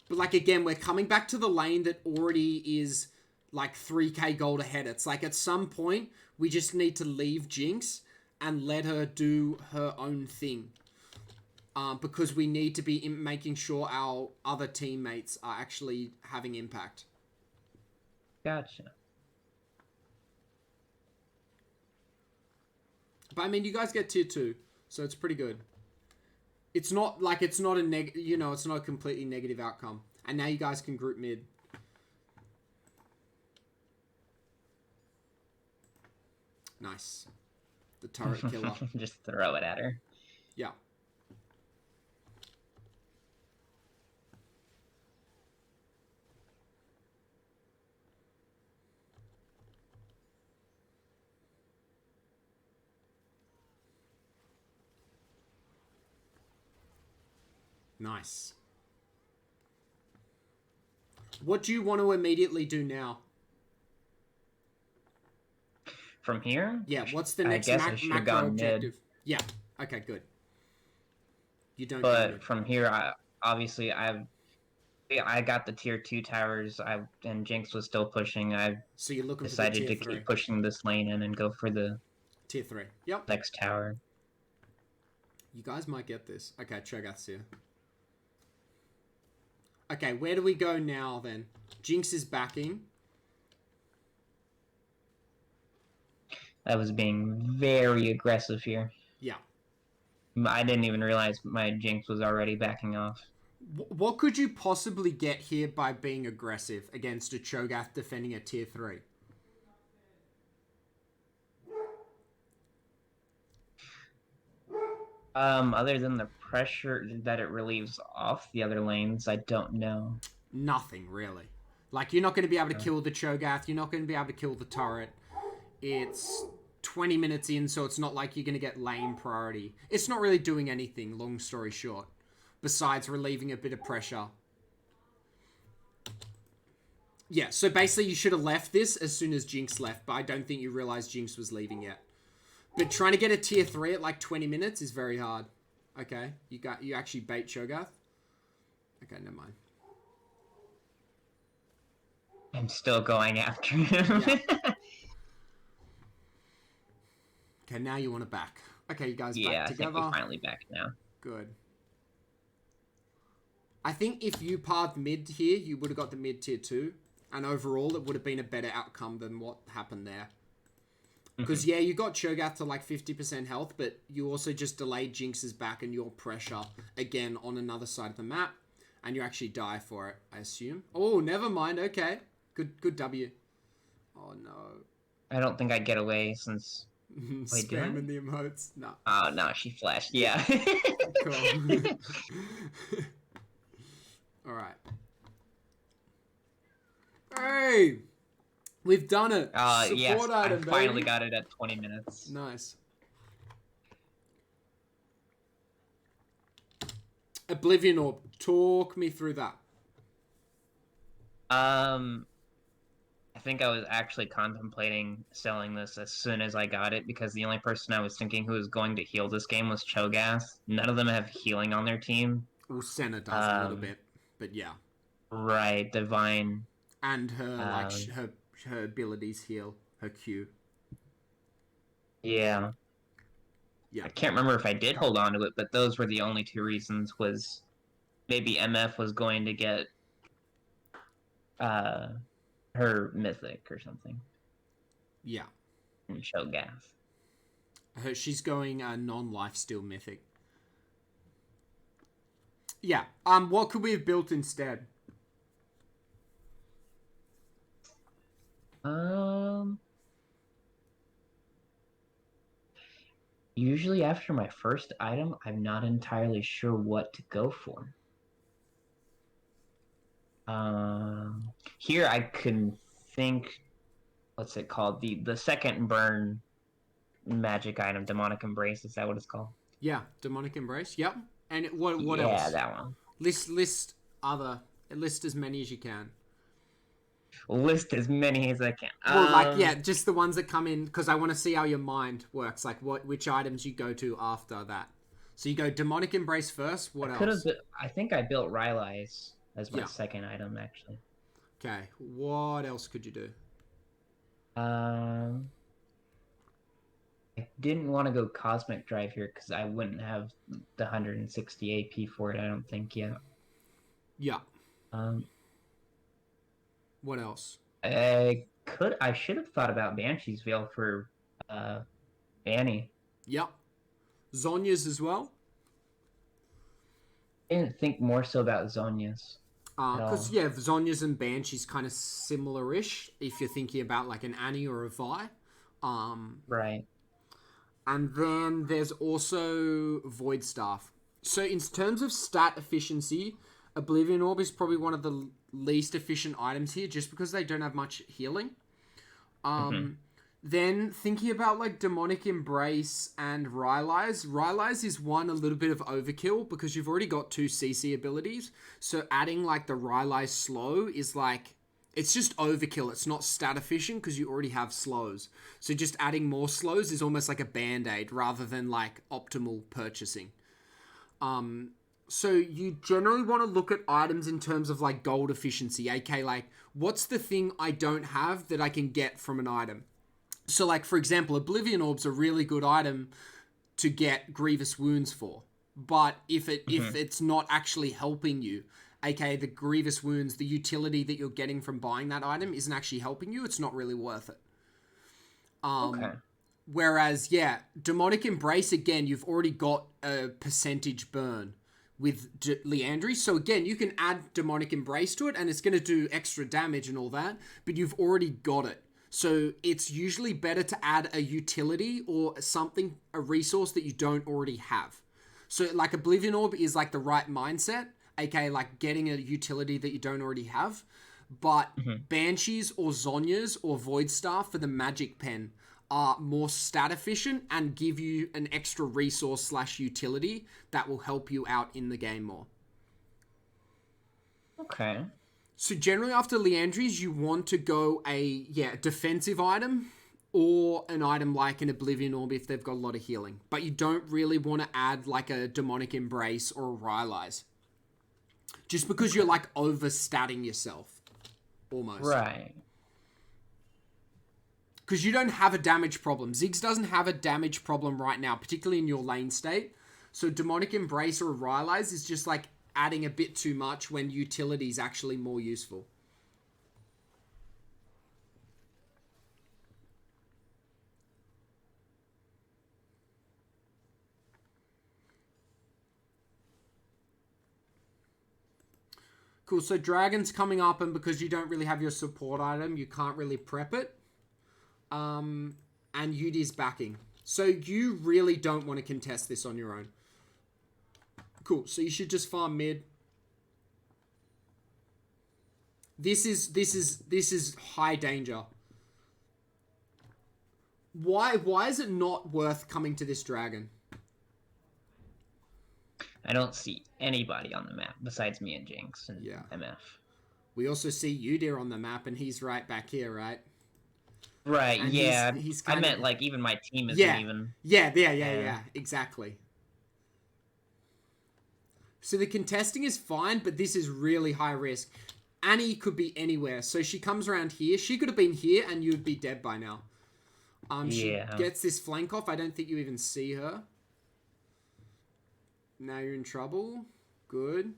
But like again, we're coming back to the lane that already is like 3k gold ahead. It's like at some point we just need to leave Jinx and let her do her own thing. Because we need to be making sure our other teammates are actually having impact. Gotcha. But I mean, you guys get tier 2, so it's pretty good. It's not like it's not a it's not a completely negative outcome. And now you guys can group mid. Nice. The turret killer. Just throw it at her. Yeah. Nice. What do you want to immediately do now? From here? Yeah, what's the I next guess I should have macro gone objective? mid. Yeah. Okay, good. You don't go But mid. from here, I got the tier 2 towers. And Jinx was still pushing. I So you're looking for the decided tier to 3. keep pushing this lane in and go for the Tier 3. Yep. next tower. You guys might get this. Okay, Cho'Gath's here. Okay, where do we go now then? Jinx is backing. I was being very aggressive here. Yeah. I didn't even realize my Jinx was already backing off. What could you possibly get here by being aggressive against a Cho'Gath defending a tier 3? Other than the pressure that it relieves off the other lanes, I don't know. Nothing, really. Like, you're not going to be able to kill the Cho'Gath. You're not going to be able to kill the turret. It's 20 minutes in, so it's not like you're going to get lane priority. It's not really doing anything, long story short, besides relieving a bit of pressure. Yeah, so basically you should have left this as soon as Jinx left, but I don't think you realized Jinx was leaving yet. But trying to get a tier 3 at like 20 minutes is very hard. Okay, you actually bait Cho'Gath? Okay, never mind. I'm still going after him. Yeah. Okay, now you want to back. Okay, you guys back together. I think we're finally back now. Good. I think if you pared mid here, you would have got the mid tier 2. And overall, it would have been a better outcome than what happened there. Because, yeah, you got Cho'Gath to like 50% health, but you also just delayed Jinx's back and your pressure again on another side of the map. And you actually die for it, I assume. Oh, never mind. Okay. Good W. Oh, no. I don't think I'd get away since... Wait, Spamming the emotes. No. Oh, no, she flashed. Yeah. Cool. Alright. Hey! We've done it. Yes, item, I finally baby. got it at 20 minutes. Nice. Oblivion Orb. Talk me through that. I think I was actually contemplating selling this as soon as I got it because the only person I was thinking who was going to heal this game was Cho'Gath. None of them have healing on their team. Well, Senna does a little bit, but yeah. Right, Divine. And her her abilities heal, her Q. Yeah. Yeah. I can't remember if I did hold on to it, but those were the only two reasons. Was maybe MF was going to get her mythic or something. Yeah. And Cho'Gath. She's going non-lifesteal mythic. Yeah. What could we have built instead? Usually after my first item, I'm not entirely sure what to go for. Here I can think. What's it called? The second burn magic item, demonic embrace. Is that what it's called? Yeah, demonic embrace. Yep. And what Yeah, else? that one. List other. List as many as you can. List as many as I can. Well, like yeah, just the ones that come in because I want to see how your mind works. Like which items you go to after that. So you go demonic embrace first. What else? I think I built Rylai's as my Yeah. second item actually. Okay. What else could you do? Um, I didn't want to go Cosmic Drive here because I wouldn't have the 160 AP for it. I don't think yet. Yeah. Um, What else? I should have thought about Banshee's Veil for uh Annie. Yep. Zonya's as well. I didn't think more so about Zonya's at Because all. yeah, Zonya's and Banshee's kind of similar-ish if you're thinking about like an Annie or a Vi. Right. And then there's also Void Staff. So in terms of stat efficiency, Oblivion Orb is probably one of the least efficient items here, just because they don't have much healing. Mm-hmm. Then thinking about like Demonic Embrace and Rylai's. Rylai's is one a little bit of overkill because you've already got 2 CC abilities. So adding like the Rylai's slow is like it's just overkill. It's not stat efficient because you already have slows. So just adding more slows is almost like a band-aid rather than like optimal purchasing. So you generally want to look at items in terms of like gold efficiency, aka like what's the thing I don't have that I can get from an item. So, like, for example, Oblivion Orb's a really good item to get Grievous Wounds for. But if Mm-hmm. it's not actually helping you, aka the Grievous Wounds, the utility that you're getting from buying that item isn't actually helping you, it's not really worth it. Okay. Whereas, yeah, Demonic Embrace, again, you've already got a percentage burn with Leandry. So, again, you can add Demonic Embrace to it, and it's going to do extra damage and all that, but you've already got it. So it's usually better to add a utility or something, a resource that you don't already have. So like Oblivion Orb is like the right mindset, aka like getting a utility that you don't already have. But Mm-hmm. Banshees or Zonyas or Void Staff for the Magic Pen are more stat efficient and give you an extra resource slash utility that will help you out in the game more. Okay. So generally after Leandries, you want to go a defensive item or an item like an Oblivion Orb if they've got a lot of healing. But you don't really want to add like a Demonic Embrace or a Rylai's. Just because you're like overstatting yourself. Almost. Right. Because you don't have a damage problem. Ziggs doesn't have a damage problem right now, particularly in your lane state. So Demonic Embrace or Rylai's is just like adding a bit too much when utility is actually more useful. Cool, so Dragon's coming up, and because you don't really have your support item, you can't really prep it. And Yudi's backing. So you really don't want to contest this on your own. Cool, so you should just farm mid. This is high danger. Why is it not worth coming to this dragon? I don't see anybody on the map besides me and Jinx and Yeah. MF. We also see Yudir on the map, and he's right back here, right? Right, And yeah. he's I kind meant of like even my team isn't yeah, even. yeah, exactly. So the contesting is fine, but this is really high risk. Annie could be anywhere, so she comes around here. She could have been here, and you'd be dead by now. She Yeah. gets this flank off. I don't think you even see her. Now you're in trouble. Good.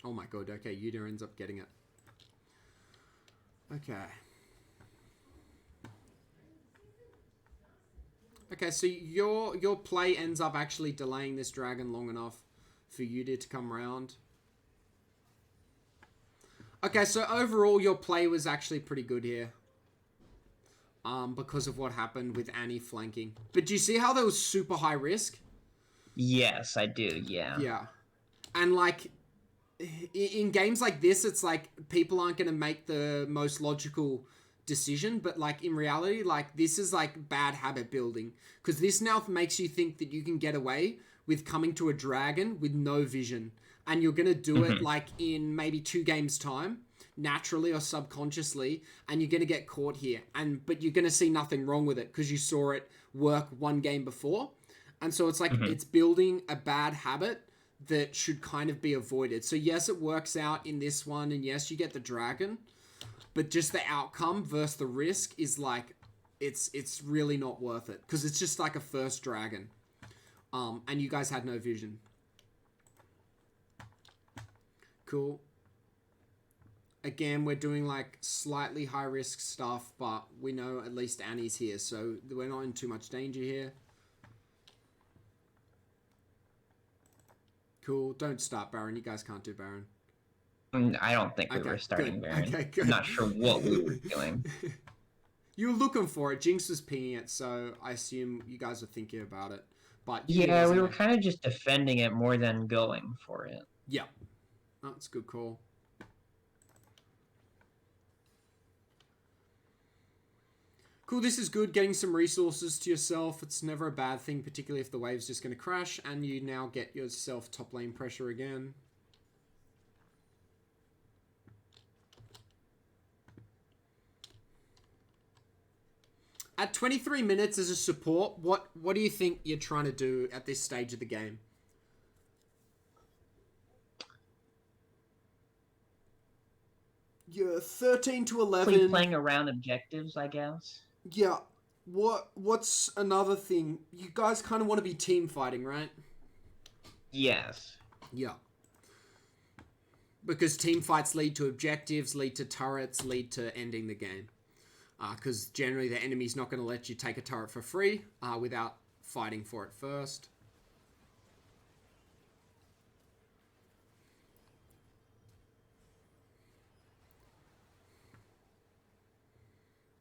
Oh my god, okay, Yuda ends up getting it. Okay. Okay, so your play ends up actually delaying this dragon long enough for Yuda to come around. Okay, so overall your play was actually pretty good here. because of what happened with Annie flanking. But do you see how that was super high risk? Yes, I do. Yeah. Yeah. And like in games like this, it's like people aren't going to make the most logical decision, but like in reality, like this is like bad habit building, because this now makes you think that you can get away with coming to a dragon with no vision, and you're going to do it like in maybe 2 games time, naturally or subconsciously, and you're going to get caught here, but you're going to see nothing wrong with it because you saw it work 1 game before. And so it's like it's building a bad habit that should kind of be avoided. So yes, it works out in this one, and yes, you get the dragon, but just the outcome versus the risk is like it's really not worth it, because it's just like a first dragon, and you guys had no vision. Cool. Again, we're doing like slightly high risk stuff, but we know at least Annie's here, so we're not in too much danger here. Cool. Don't start Baron. You guys can't do Baron. I don't think we were starting Baron. Okay, good. I'm not sure what we were doing. You were looking for it. Jinx was pinging it, so I assume you guys were thinking about it. But yeah, we were kind of just defending it more than going for it. Yeah. Oh, that's a good call. Cool, this is good. Getting some resources to yourself. It's never a bad thing, particularly if the wave's just going to crash, and you now get yourself top lane pressure again. At 23 minutes as a support, what do you think you're trying to do at this stage of the game? You're 13 to 11. Playing around objectives, I guess. Yeah. What's another thing? You guys kind of want to be team fighting, right? Yes. Yeah. Because team fights lead to objectives, lead to turrets, lead to ending the game. Because generally the enemy's not going to let you take a turret for free without fighting for it first.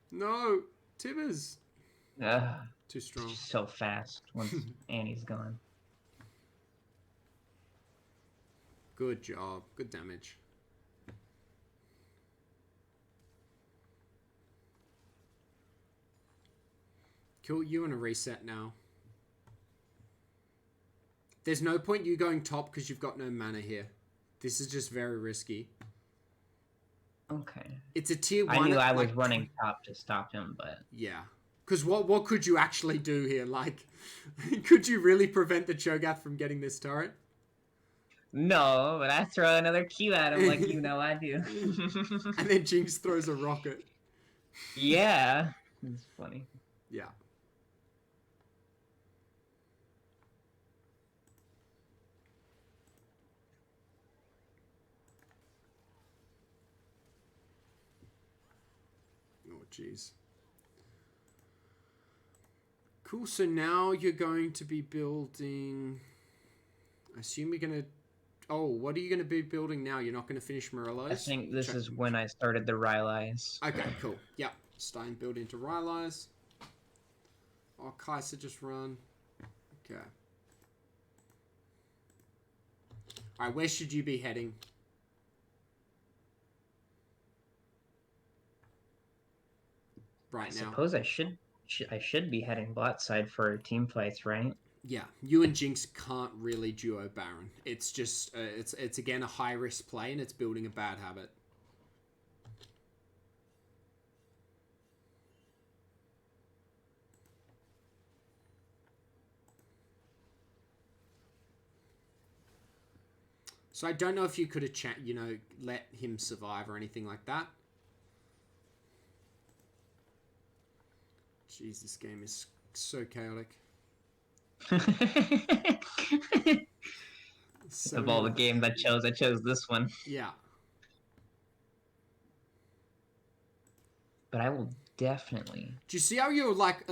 No, Tibbers. Too strong. So fast once Annie's gone. Good job. Good damage. Cool, you in a reset now. There's no point you going top because you've got no mana here. This is just very risky. Okay. It's a tier 1. I knew I was running top to stop him, but... Yeah. Because what could you actually do here? Like, could you really prevent the Cho'Gath from getting this turret? No, but I throw another Q at him like you know I do. And then Jinx throws a rocket. Yeah. It's funny. Yeah. Oh, jeez. Cool, so now you're going to be building... I assume you're going to... Oh, what are you going to be building now? You're not going to finish Morello's? I think this is when I started the Rylai's. Okay, cool. Yep. Starting build into Rylai's. Oh, Kai'Sa just run. Okay. Alright, where should you be heading? Right now. I suppose I should be heading bot side for team fights, right? Yeah, you and Jinx can't really duo Baron. It's just, it's again a high risk play, and it's building a bad habit. So I don't know if you could have, let him survive or anything like that. Jeez, this game is so chaotic. So of all the games I chose this one. Yeah. But I will definitely. Do you see how you're like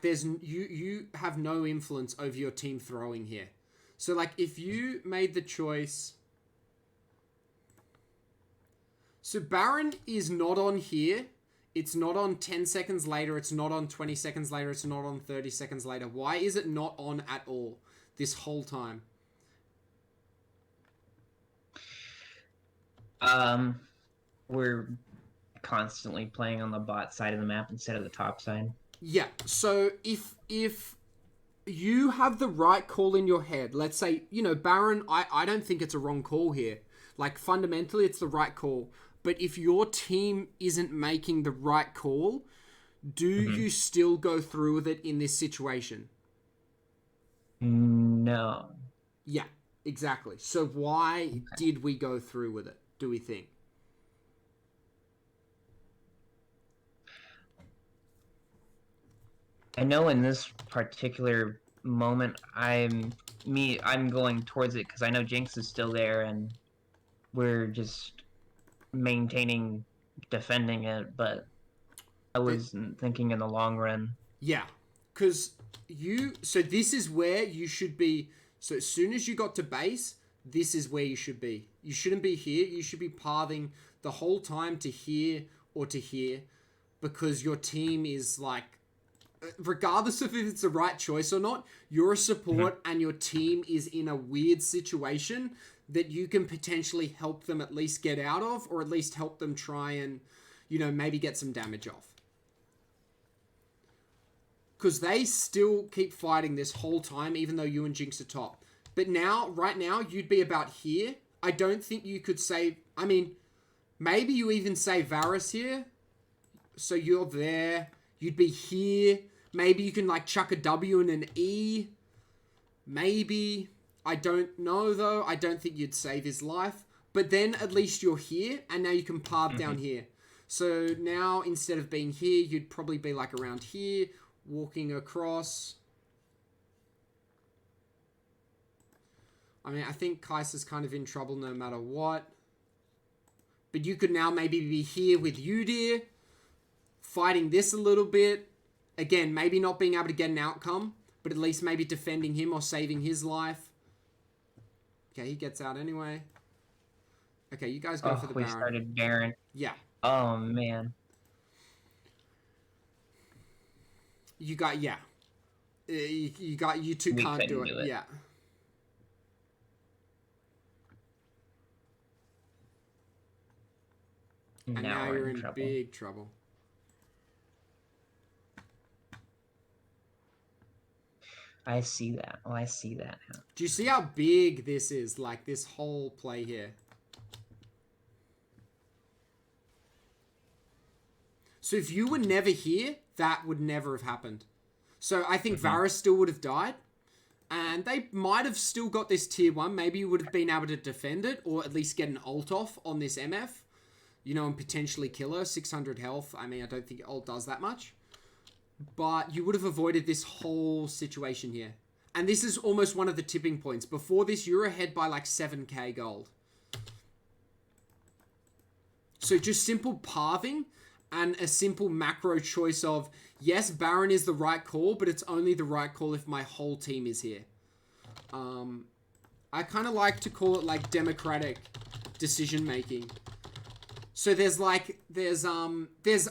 there's you have no influence over your team throwing here. So like if you made the choice. So Baron is not on here It's not on 10 seconds later. It's not on 20 seconds later. It's not on 30 seconds later. Why is it not on at all this whole time? We're constantly playing on the bot side of the map instead of the top side. Yeah. So if you have the right call in your head, let's say, Baron, I don't think it's a wrong call here. Like, fundamentally, it's the right call. But if your team isn't making the right call, do you still go through with it in this situation? No. Yeah, exactly. So why did we go through with it, do we think? I know in this particular moment, I'm going towards it because I know Jinx is still there and we're just maintaining, defending it, but I was thinking in the long run. Yeah, because so this is where you should be. So as soon as you got to base, this is where you should be. You shouldn't be here. You should be pathing the whole time to here or to here, because your team is like, regardless of if it's the right choice or not, you're a support and your team is in a weird situation that you can potentially help them at least get out of, or at least help them try and, maybe get some damage off. Because they still keep fighting this whole time, even though you and Jinx are top. But now, right now, you'd be about here. I don't think you could save... I mean, maybe you even save Varus here. So you're there. You'd be here. Maybe you can, like, chuck a W and an E. Maybe. I don't know, though. I don't think you'd save his life. But then, at least you're here, and now you can path down here. So now, instead of being here, you'd probably be, like, around here, walking across. I mean, I think Kaiser's kind of in trouble no matter what. But you could now maybe be here with Udyr, fighting this a little bit. Again, maybe not being able to get an outcome, but at least maybe defending him or saving his life. Okay, he gets out anyway. Okay, you guys go for the Baron. We started Baron. Yeah. Oh, man. You got, yeah. You two can't do it. Yeah. And now you're in big trouble. I see that. Oh, I see that. Do you see how big this is? Like, this whole play here. So if you were never here, that would never have happened. So I think Varus still would have died. And they might have still got this tier 1. Maybe you would have been able to defend it, or at least get an ult off on this MF. And potentially kill her. 600 health. I mean, I don't think ult does that much. But you would have avoided this whole situation here. And this is almost one of the tipping points. Before this, you're ahead by like 7k gold. So just simple pathing and a simple macro choice of, yes, Baron is the right call, but it's only the right call if my whole team is here. I kind of like to call it like democratic decision making. So there's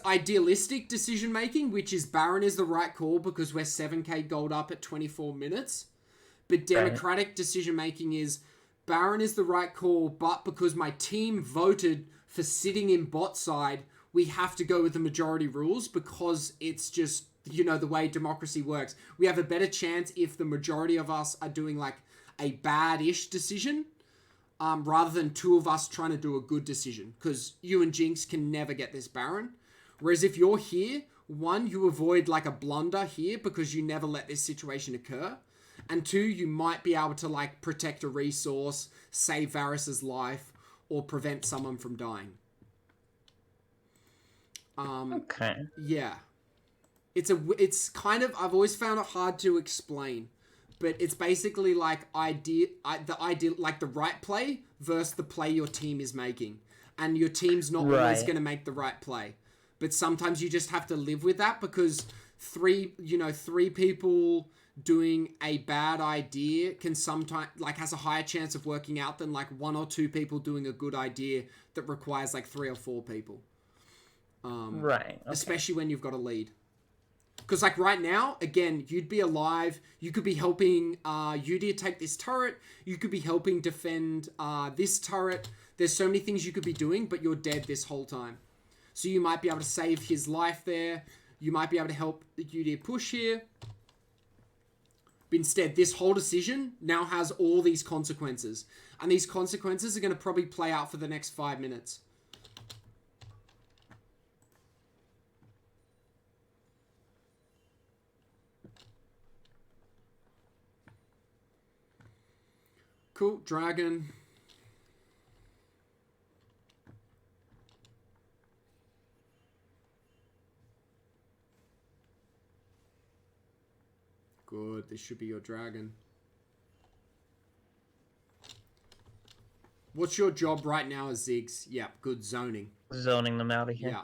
idealistic decision making, which is Baron is the right call because we're 7k gold up at 24 minutes. But democratic decision making is Baron is the right call, but because my team voted for sitting in bot side, we have to go with the majority rules because it's just, the way democracy works. We have a better chance if the majority of us are doing like a bad-ish decision. Rather than two of us trying to do a good decision. Because you and Jinx can never get this Baron. Whereas if you're here, one, you avoid like a blunder here because you never let this situation occur. And two, you might be able to like protect a resource, save Varus's life, or prevent someone from dying. Okay. Yeah. It's kind of, I've always found it hard to explain. But it's basically like the right play versus the play your team is making. And your team's not always going to make the right play. But sometimes you just have to live with that because three people doing a bad idea can sometimes has a higher chance of working out than like one or two people doing a good idea that requires like 3 or 4 people. Right. Okay. Especially when you've got a lead. Because, like, right now, again, you'd be alive. You could be helping Udyr take this turret. You could be helping defend this turret. There's so many things you could be doing, but you're dead this whole time. So you might be able to save his life there. You might be able to help Udyr push here. But instead, this whole decision now has all these consequences. And these consequences are going to probably play out for the next 5 minutes. Cool, dragon. Good, this should be your dragon. What's your job right now as Ziggs? Yeah, good zoning. Zoning them out of here. Yeah.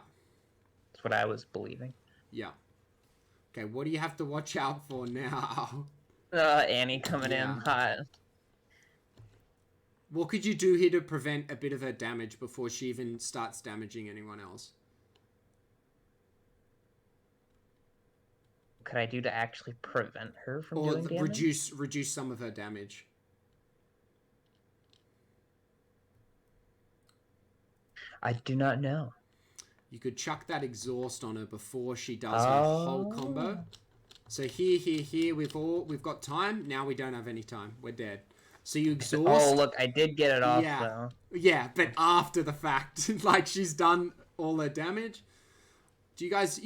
That's what I was believing. Yeah. Okay, what do you have to watch out for now? Annie coming in hot. What could you do here to prevent a bit of her damage before she even starts damaging anyone else? What could I do to actually prevent her from doing damage? Reduce some of her damage. I do not know. You could chuck that exhaust on her before she does her whole combo. So here, we've got time. Now we don't have any time. We're dead. So you exhaust. Oh, look, I did get it off, though. Yeah, but after the fact. Like, she's done all her damage. Do you guys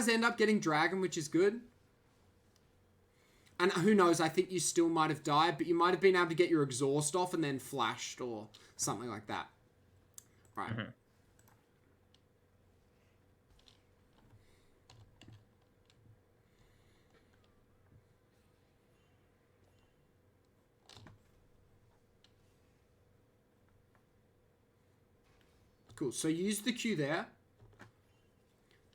end up getting dragon, which is good. And who knows, I think you still might have died, but you might have been able to get your exhaust off and then flashed or something like that. Right. Mm-hmm. Cool, so use the Q there.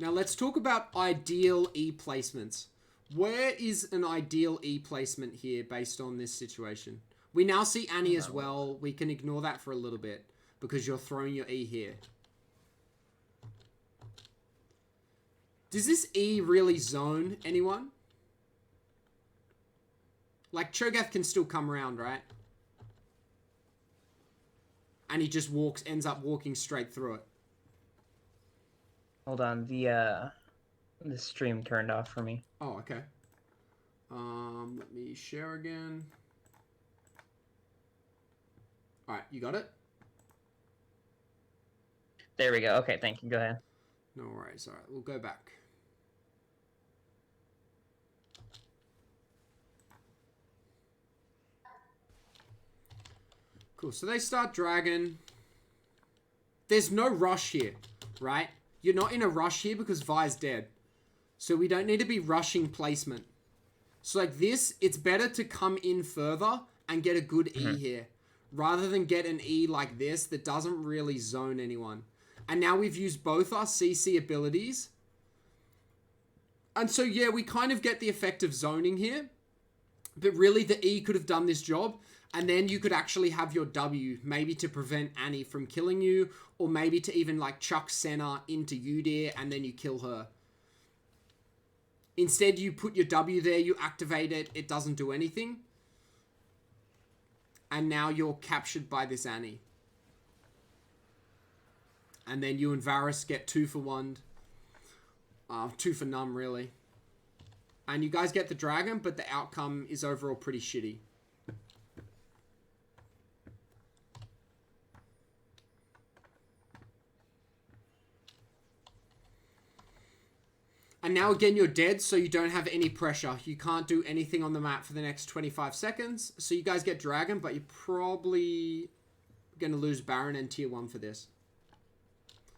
Now let's talk about ideal E placements. Where is an ideal E placement here based on this situation? We now see Annie as well. We can ignore that for a little bit because you're throwing your E here. Does this E really zone anyone? Like, Cho'Gath can still come around, right? And he just ends up walking straight through it. Hold on, the stream turned off for me. Oh, okay. Let me share again. Alright, you got it? There we go. Okay, thank you. Go ahead. No worries. Alright, we'll go back. Cool, so they start dragon. There's no rush here, right? You're not in a rush here because Vi's dead. So we don't need to be rushing placement. So like this, it's better to come in further and get a good E here. Rather than get an E like this that doesn't really zone anyone. And now we've used both our CC abilities. And so yeah, we kind of get the effect of zoning here. But really the E could have done this job. And then you could actually have your W, maybe to prevent Annie from killing you, or maybe to even like chuck Senna into Udyr and then you kill her. Instead, you put your W there, you activate it, it doesn't do anything. And now you're captured by this Annie. And then you and Varys get 2 for 1. 2 for none, really. And you guys get the dragon, but the outcome is overall pretty shitty. And now again, you're dead, so you don't have any pressure. You can't do anything on the map for the next 25 seconds. So you guys get dragon, but you're probably going to lose Baron and tier 1 for this.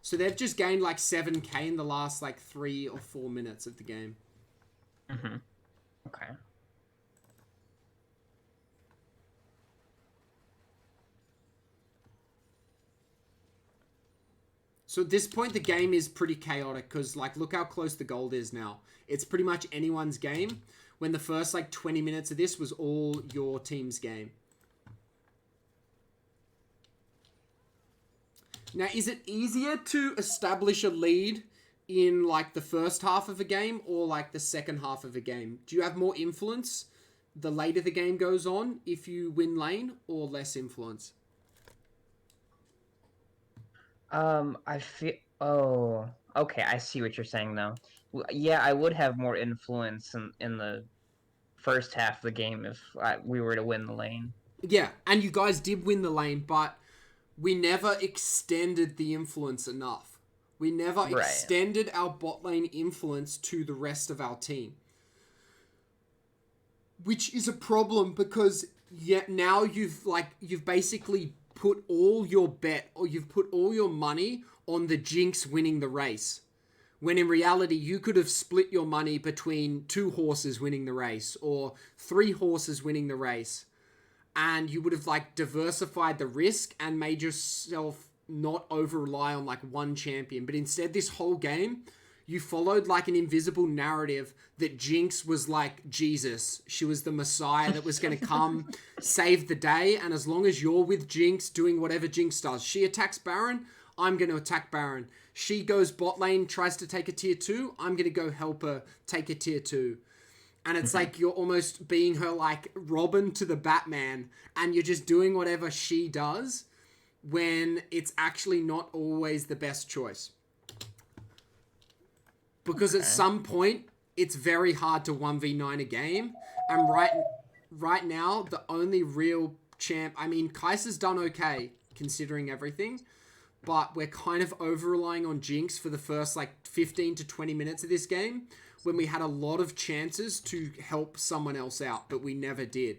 So they've just gained like 7k in the last like 3 or 4 minutes of the game. Mm-hmm. Okay. So at this point, the game is pretty chaotic because, like, look how close the gold is now. It's pretty much anyone's game when the first, like, 20 minutes of this was all your team's game. Now, is it easier to establish a lead in like the first half of a game or like the second half of a game? Do you have more influence the later the game goes on if you win lane, or less influence? I feel. Oh, okay. I see what you're saying now. Yeah, I would have more influence in the first half of the game if we were to win the lane. Yeah, and you guys did win the lane, but we never extended the influence enough. We never Right. extended our bot lane influence to the rest of our team. Which is a problem because now you've basically put all your bet, or you've put all your money on the Jinx winning the race. When in reality, you could have split your money between 2 horses winning the race or 3 horses winning the race. And you would have like diversified the risk and made yourself not over rely on like one champion. But instead, this whole game, you followed like an invisible narrative that Jinx was like Jesus. She was the Messiah that was going to come save the day. And as long as you're with Jinx doing whatever Jinx does, she attacks Baron, I'm going to attack Baron. She goes bot lane, tries to take a tier 2, I'm going to go help her take a tier 2. And it's like you're almost being her like Robin to the Batman, and you're just doing whatever she does when it's actually not always the best choice. Because at some point, it's very hard to 1v9 a game. And right now, the only real champ... I mean, Kai'Sa's done okay, considering everything. But we're kind of over-relying on Jinx for the first, like, 15 to 20 minutes of this game, when we had a lot of chances to help someone else out, but we never did.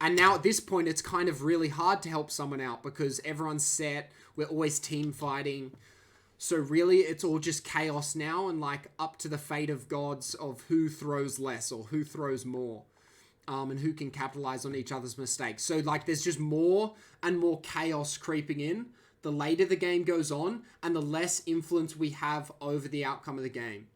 And now at this point, it's kind of really hard to help someone out because everyone's set. We're always team fighting. So really, it's all just chaos now and like up to the fate of gods of who throws less or who throws more. And who can capitalize on each other's mistakes. So like there's just more and more chaos creeping in the later the game goes on and the less influence we have over the outcome of the game.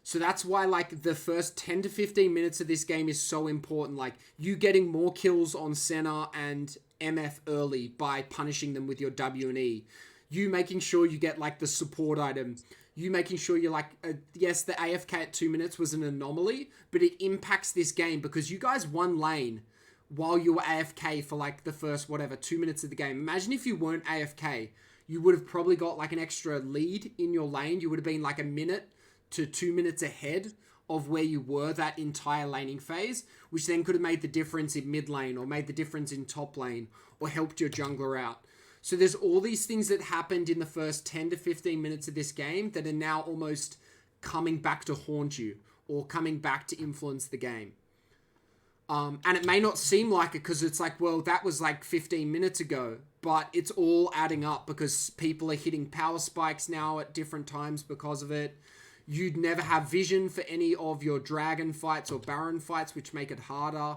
So that's why like the first 10 to 15 minutes of this game is so important. Like you getting more kills on Senna and MF early by punishing them with your W and E. You making sure you get like the support item. You making sure you're like, yes, the AFK at 2 minutes was an anomaly, but it impacts this game because you guys won lane while you were AFK for like the first, 2 minutes of the game. Imagine if you weren't AFK, you would have probably got like an extra lead in your lane. You would have been like a minute to 2 minutes ahead of where you were that entire laning phase, which then could have made the difference in mid lane or made the difference in top lane or helped your jungler out. So there's all these things that happened in the first 10 to 15 minutes of this game that are now almost coming back to haunt you or coming back to influence the game. And it may not seem like it because it's like, well, that was like 15 minutes ago, but it's all adding up because people are hitting power spikes now at different times because of it. You'd never have vision for any of your dragon fights or baron fights, which make it harder.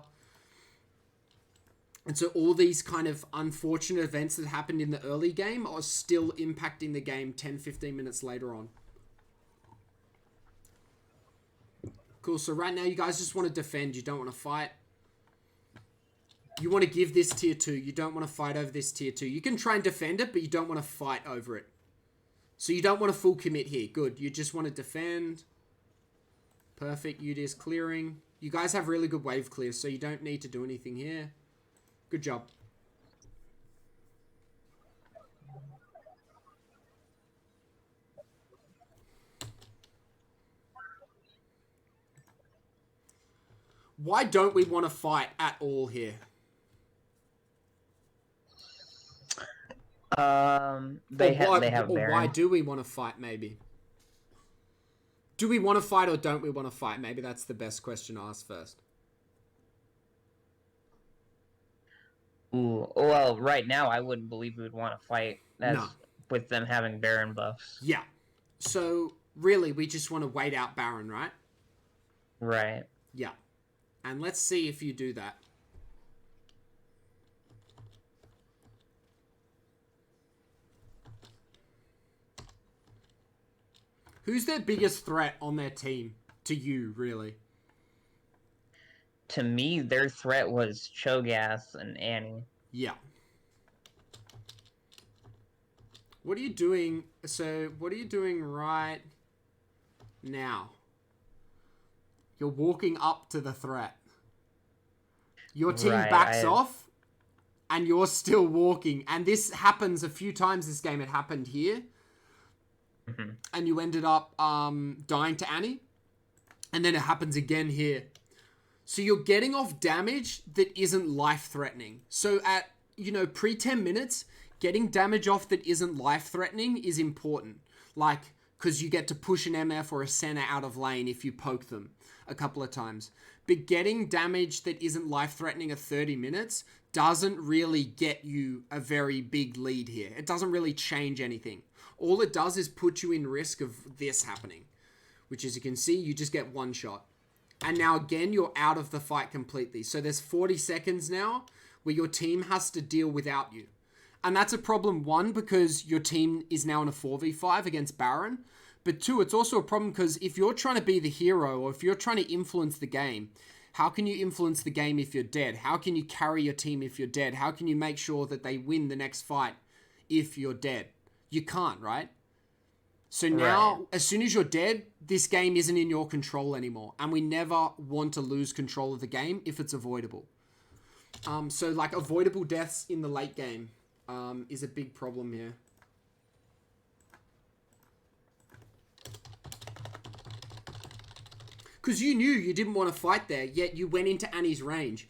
And so all these kind of unfortunate events that happened in the early game are still impacting the game 10, 15 minutes later on. Cool, so right now you guys just want to defend, you don't want to fight. You want to give this tier 2, you don't want to fight over this tier 2. You can try and defend it, but you don't want to fight over it. So you don't want to full commit here. Good. You just want to defend. Perfect. UD is clearing. You guys have really good wave clear, so you don't need to do anything here. Good job. Why don't we want to fight at all here? They have or Baron. why do we want to fight, maybe? Do we want to fight or don't we want to fight? Maybe that's the best question to ask first. Ooh, well, right now I wouldn't believe we would want to fight No. with them having Baron buffs. Yeah. So, really, we just want to wait out Baron, right? Right. Yeah. And let's see if you do that. Who's their biggest threat on their team? To you, really? To me, their threat was Cho'Gath and Annie. Yeah. What are you doing? So, what are you doing right now? You're walking up to the threat. Your team Right. backs off, and you're still walking. And this happens a few times this game. It happened here. Mhm. And you ended up dying to Annie. And then it happens again here. So you're getting off damage that isn't life-threatening. So at, pre 10 minutes, getting damage off that isn't life-threatening is important. Like, because you get to push an MF or a center out of lane if you poke them a couple of times. But getting damage that isn't life-threatening at 30 minutes doesn't really get you a very big lead here. It doesn't really change anything. All it does is put you in risk of this happening. Which, as you can see, you just get one shot. And now, again, you're out of the fight completely. So there's 40 seconds now where your team has to deal without you. And that's a problem, one, because your team is now in a 4v5 against Baron. But two, it's also a problem because if you're trying to be the hero or if you're trying to influence the game, how can you influence the game if you're dead? How can you carry your team if you're dead? How can you make sure that they win the next fight if you're dead? You can't, right? So now, as soon as you're dead, this game isn't in your control anymore. And we never want to lose control of the game if it's avoidable. So, like, avoidable deaths in the late game is a big problem here. Because you knew you didn't want to fight there, yet you went into Annie's range.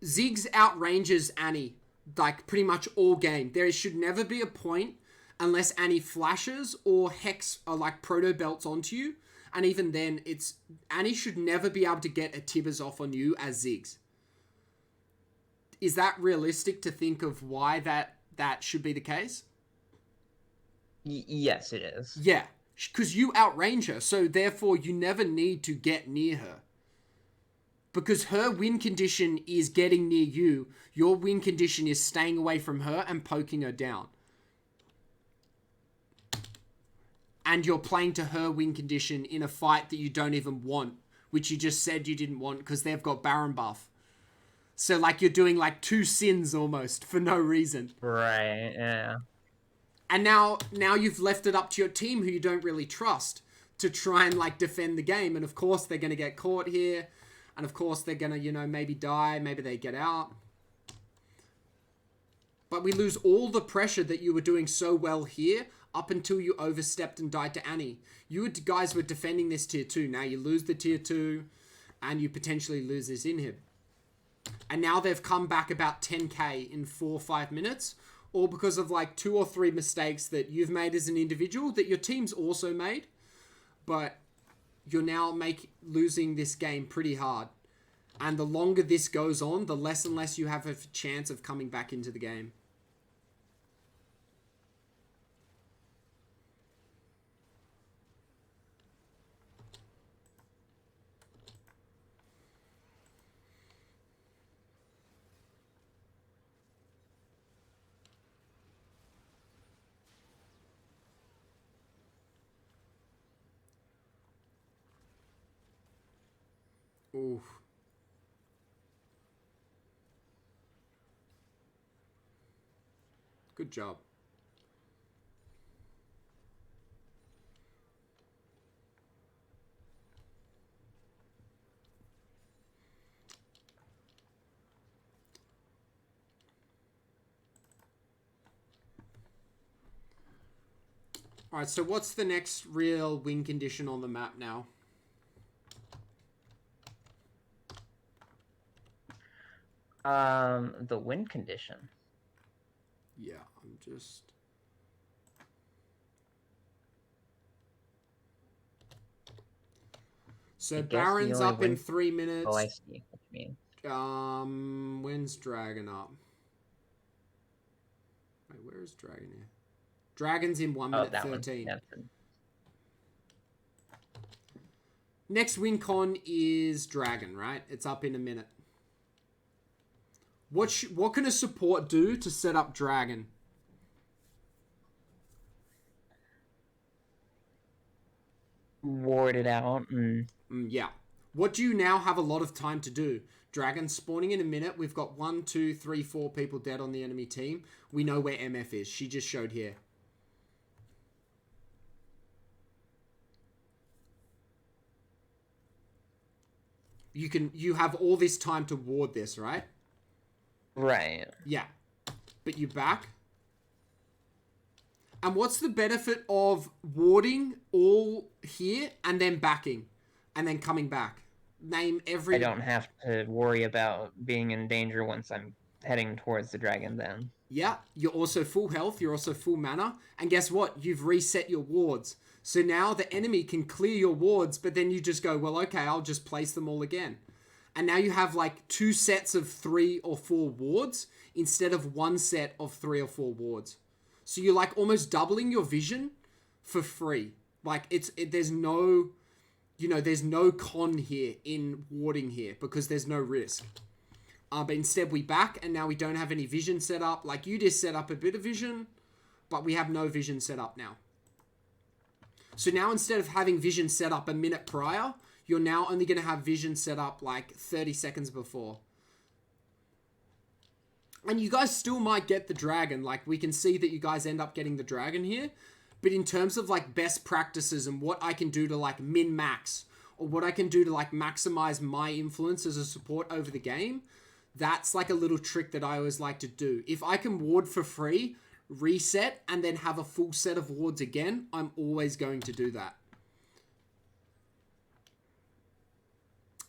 Ziggs outranges Annie, like, pretty much all game. There should never be a point unless Annie flashes or Hex are like proto belts onto you. And even then, Annie should never be able to get a Tibbers off on you as Ziggs. Is that realistic to think of why that should be the case? Yes, it is. Yeah, because you outrange her, so therefore you never need to get near her. Because her win condition is getting near you, your win condition is staying away from her and poking her down. And you're playing to her win condition in a fight that you don't even want, which you just said you didn't want because they've got Baron buff. So, like, you're doing, like, two sins almost for no reason. Right, yeah. And now you've left it up to your team who you don't really trust to try and, like, defend the game. And, of course, they're going to get caught here. And, of course, they're going to, maybe die. Maybe they get out. But we lose all the pressure that you were doing so well here up until you overstepped and died to Annie. You guys were defending this tier 2. Now you lose the tier 2 and you potentially lose this inhib. And now they've come back about 10k in 4 or 5 minutes, all because of like 2 or 3 mistakes that you've made as an individual that your team's also made. But you're now losing this game pretty hard. And the longer this goes on, the less and less you have a chance of coming back into the game. Oof. Good job. Alright, so what's the next real win condition on the map now? The win condition. Yeah, I'm just... So Baron's up in 3 minutes. Oh, I see what you mean. When's Dragon up? Wait, where is Dragon here? Dragon's in 1 minute 13. Next win con is Dragon, right? It's up in a minute. What can a support do to set up Dragon? Ward it out. Yeah. What do you now have a lot of time to do? Dragon spawning in a minute. We've got 1, 2, 3, 4 people dead on the enemy team. We know where MF is. She just showed here. You have all this time to ward this, right? Right. Yeah. But you back. And what's the benefit of warding all here and then backing and then coming back? Name every... I don't have to worry about being in danger once I'm heading towards the dragon then. Yeah, you're also full health, you're also full mana, and guess what? You've reset your wards. So now the enemy can clear your wards, but then you just go, well, okay, I'll just place them all again. And now you have like 2 sets of 3 or 4 wards instead of 1 set of 3 or 4 wards. So you're like almost doubling your vision for free. Like there's no, there's no con here in warding here because there's no risk. But instead we back and now we don't have any vision set up. Like you just set up a bit of vision, but we have no vision set up now. So now instead of having vision set up a minute prior, you're now only going to have vision set up like 30 seconds before. And you guys still might get the dragon. Like we can see that you guys end up getting the dragon here. But in terms of like best practices and what I can do to like min-max or what I can do to like maximize my influence as a support over the game, that's like a little trick that I always like to do. If I can ward for free, reset, and then have a full set of wards again, I'm always going to do that.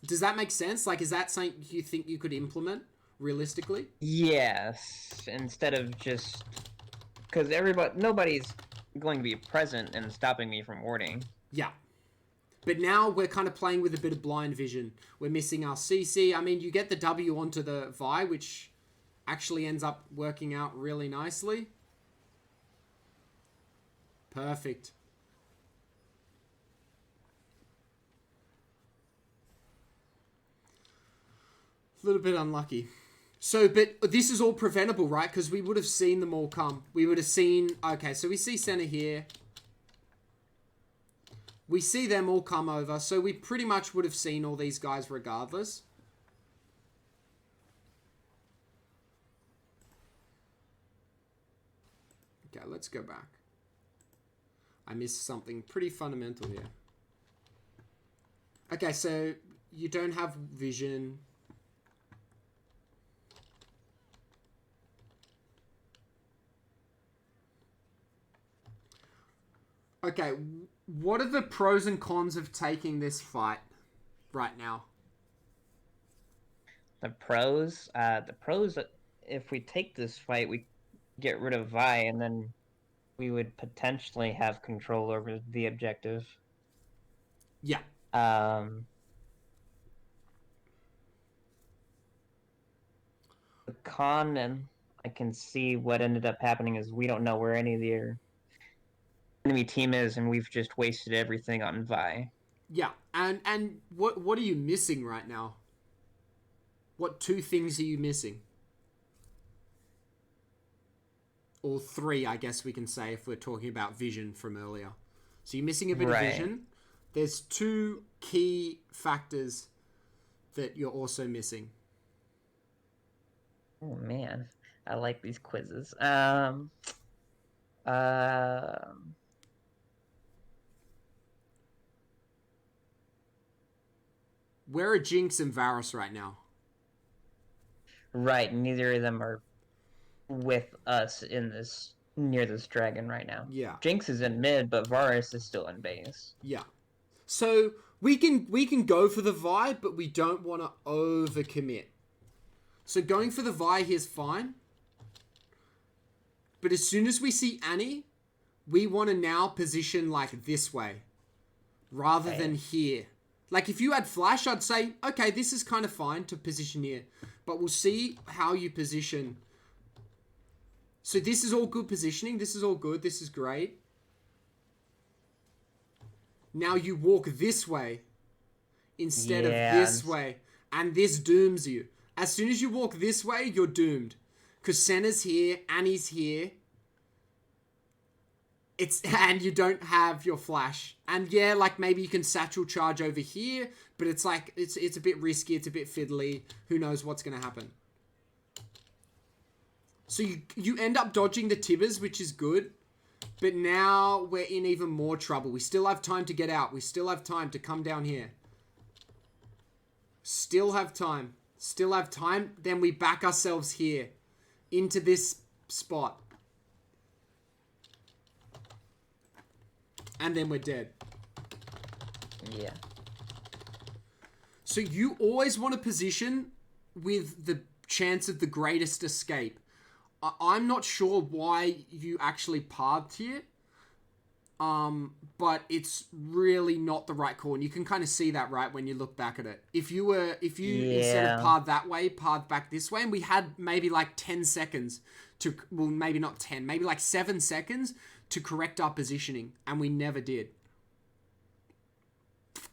Does that make sense? Like, is that something you think you could implement realistically? Yes, instead of just... Because nobody's going to be present and stopping me from warding. Yeah. But now we're kind of playing with a bit of blind vision. We're missing our CC. I mean, you get the W onto the Vi, which actually ends up working out really nicely. Perfect. A little bit unlucky. So, but this is all preventable, right? Because we would have seen them all come. We would have seen... Okay, so we see center here. We see them all come over. So we pretty much would have seen all these guys regardless. Okay, let's go back. I missed something pretty fundamental here. Okay, so you don't have vision. Okay, what are the pros and cons of taking this fight right now? The pros, if we take this fight, we get rid of Vi, and then we would potentially have control over the objective. Yeah. The con, and I can see what ended up happening is we don't know where any of the enemy team is, and we've just wasted everything on Vi. Yeah, and what are you missing right now? What 2 things are you missing? Or 3, I guess we can say, if we're talking about vision from earlier. So you're missing a bit of vision. There's 2 key factors that you're also missing. Oh man, I like these quizzes. Where are Jinx and Varus right now? Right, neither of them are with us near this dragon right now. Yeah. Jinx is in mid, but Varus is still in base. Yeah. So we can go for the Vi, but we don't want to overcommit. So going for the Vi here is fine. But as soon as we see Annie, we want to now position like this way rather than here. Like if you had flash, I'd say, okay, this is kind of fine to position here. But we'll see how you position. So this is all good positioning. This is all good. This is great. Now you walk this way instead of this way. And this dooms you. As soon as you walk this way, you're doomed. Because Senna's here, Annie's here. And you don't have your flash. And yeah, like maybe you can satchel charge over here, but it's like it's a bit risky, it's a bit fiddly. Who knows what's gonna happen? So you end up dodging the Tibbers, which is good. But now we're in even more trouble. We still have time to get out. We still have time to come down here. Still have time. Still have time. Then we back ourselves here into this spot. And then we're dead. Yeah. So you always want to position with the chance of the greatest escape. I'm not sure why you actually paths here. But it's really not the right call. And you can kind of see that, right, when you look back at it. If you instead of path that way, path back this way, and we had maybe like 10 seconds to, well, maybe not 10, maybe like 7 seconds to correct our positioning, and we never did.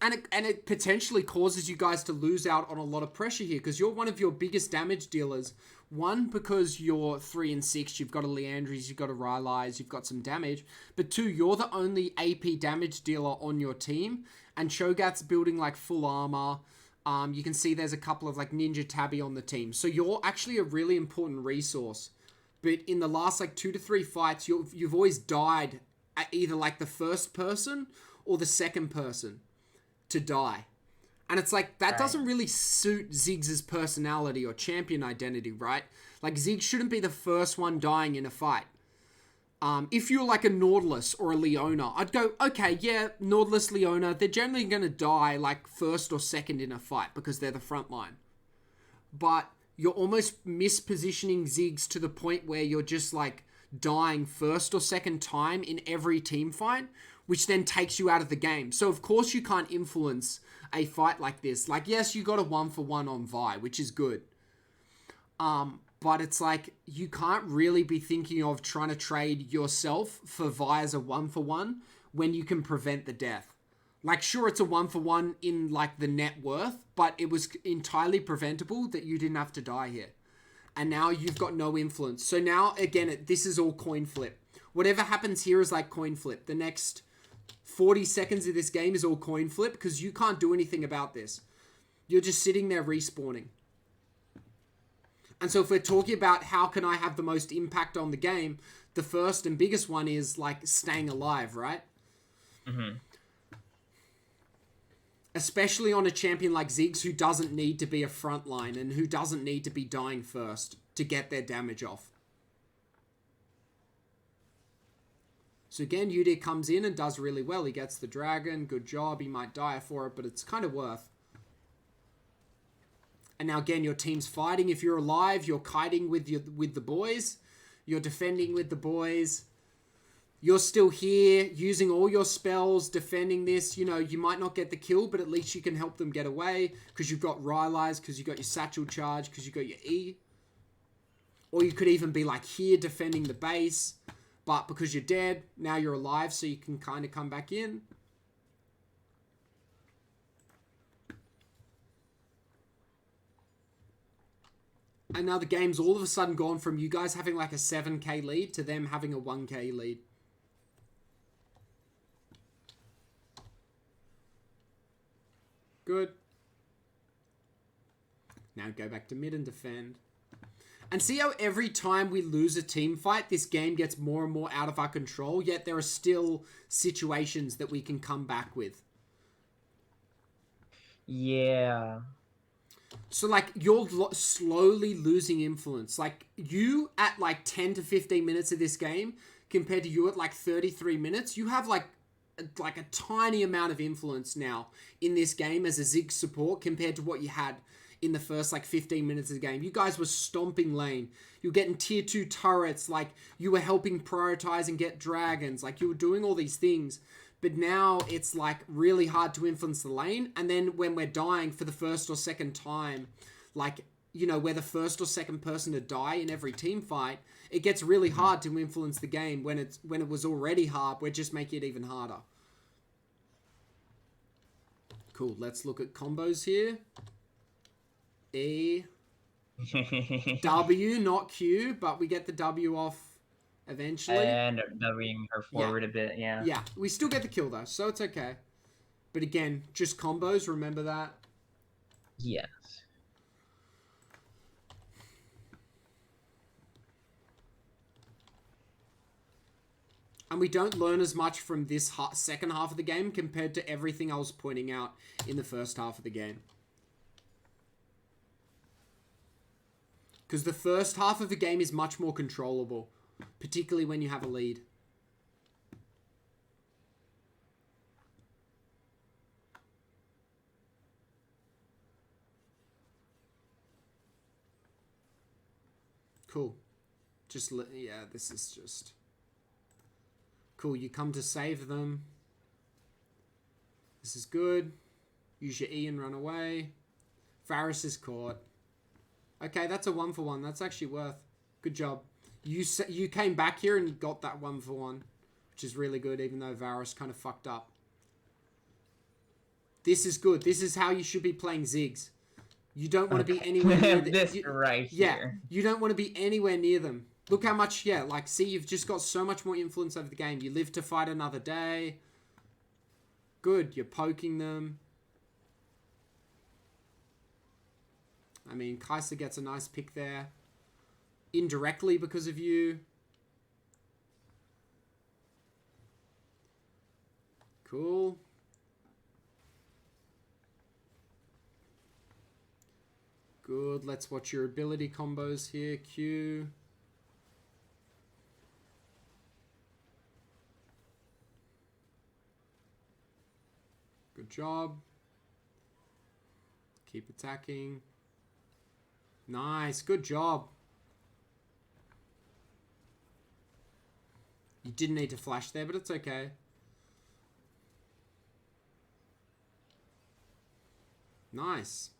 And it potentially causes you guys to lose out on a lot of pressure here, because you're one of your biggest damage dealers. One, because you're 3 and 6, you've got a Leandries, you've got a Rylai's, you've got some damage. But 2, you're the only AP damage dealer on your team, and Cho'Gath's building like full armor. You can see there's a couple of like Ninja Tabby on the team. So you're actually a really important resource. But in the last like 2 to 3 fights, you've always died at either like the first person or the second person to die. And it's like, that doesn't really suit Ziggs' personality or champion identity, right? Like, Ziggs shouldn't be the first one dying in a fight. If you're like a Nautilus or a Leona, I'd go, okay, yeah, Nautilus, Leona, they're generally going to die like first or second in a fight because they're the front line. But you're almost mispositioning Ziggs to the point where you're just like dying first or second time in every team fight, which then takes you out of the game. So of course you can't influence a fight like this. Like, yes, you got a 1-for-1 on Vi, which is good. But it's like, you can't really be thinking of trying to trade yourself for Vi as a 1-for-1 when you can prevent the death. Like, sure, it's a 1-for-1 in like the net worth, but it was entirely preventable that you didn't have to die here. And now you've got no influence. So now, again, this is all coin flip. Whatever happens here is like coin flip. The next 40 seconds of this game is all coin flip because you can't do anything about this. You're just sitting there respawning. And so if we're talking about how can I have the most impact on the game, the first and biggest one is like staying alive, right? Mm-hmm. Especially on a champion like Ziggs who doesn't need to be a frontline and who doesn't need to be dying first to get their damage off. So again, Udyr comes in and does really well. He gets the dragon. Good job. He might die for it, but it's kind of worth. And now again, your team's fighting. If you're alive, you're kiting with the boys. You're defending with the boys. You're still here, using all your spells, defending this. You know, you might not get the kill, but at least you can help them get away. Because you've got Rylai's, because you've got your satchel charge, because you've got your E. Or you could even be like here, defending the base. But because you're dead, now you're alive, so you can kind of come back in. And now the game's all of a sudden gone from you guys having like a 7k lead to them having a 1k lead. Good. Now go back to mid and defend. And see how every time we lose a team fight, this game gets more and more out of our control, yet there are still situations that we can come back with. Yeah. So, like, you're slowly losing influence. Like, you at, like, 10 to 15 minutes of this game, compared to you at, like, 33 minutes, you have, like a tiny amount of influence now in this game as a Ziggs support compared to what you had in the first, like, 15 minutes of the game. You guys were stomping lane. You were getting tier 2 turrets. Like, you were helping prioritize and get dragons. Like, you were doing all these things. But now it's like really hard to influence the lane. And then when we're dying for the first or second time, like, you know, we're the first or second person to die in every team fight, it gets really hard to influence the game when it was already hard. We're just making it even harder. Cool. Let's look at combos here. E. W, not Q, but we get the W off eventually. I end up Wing her forward a bit, yeah. Yeah, we still get the kill though, so it's okay. But again, just combos, remember that? Yes. And we don't learn as much from this second half of the game compared to everything I was pointing out in the first half of the game. Because the first half of the game is much more controllable, particularly when you have a lead. Cool. Yeah, this is just... Cool, you come to save them. This is good. Use your E and run away. Varus is caught. Okay, that's a 1-for-1. That's actually worth. Good job. You came back here and got that 1-for-1, which is really good, even though Varus kind of fucked up. This is good. This is how you should be playing Ziggs. You don't want to be anywhere near this right here. You don't want to be anywhere near them. Look how much, yeah, like, see, you've just got so much more influence over the game. You live to fight another day. Good, you're poking them. I mean, Kaiser gets a nice pick there. Indirectly because of you. Cool. Good, let's watch your ability combos here. Q. Good job. Keep attacking. Nice, good job. You didn't need to flash there, but it's okay. Nice.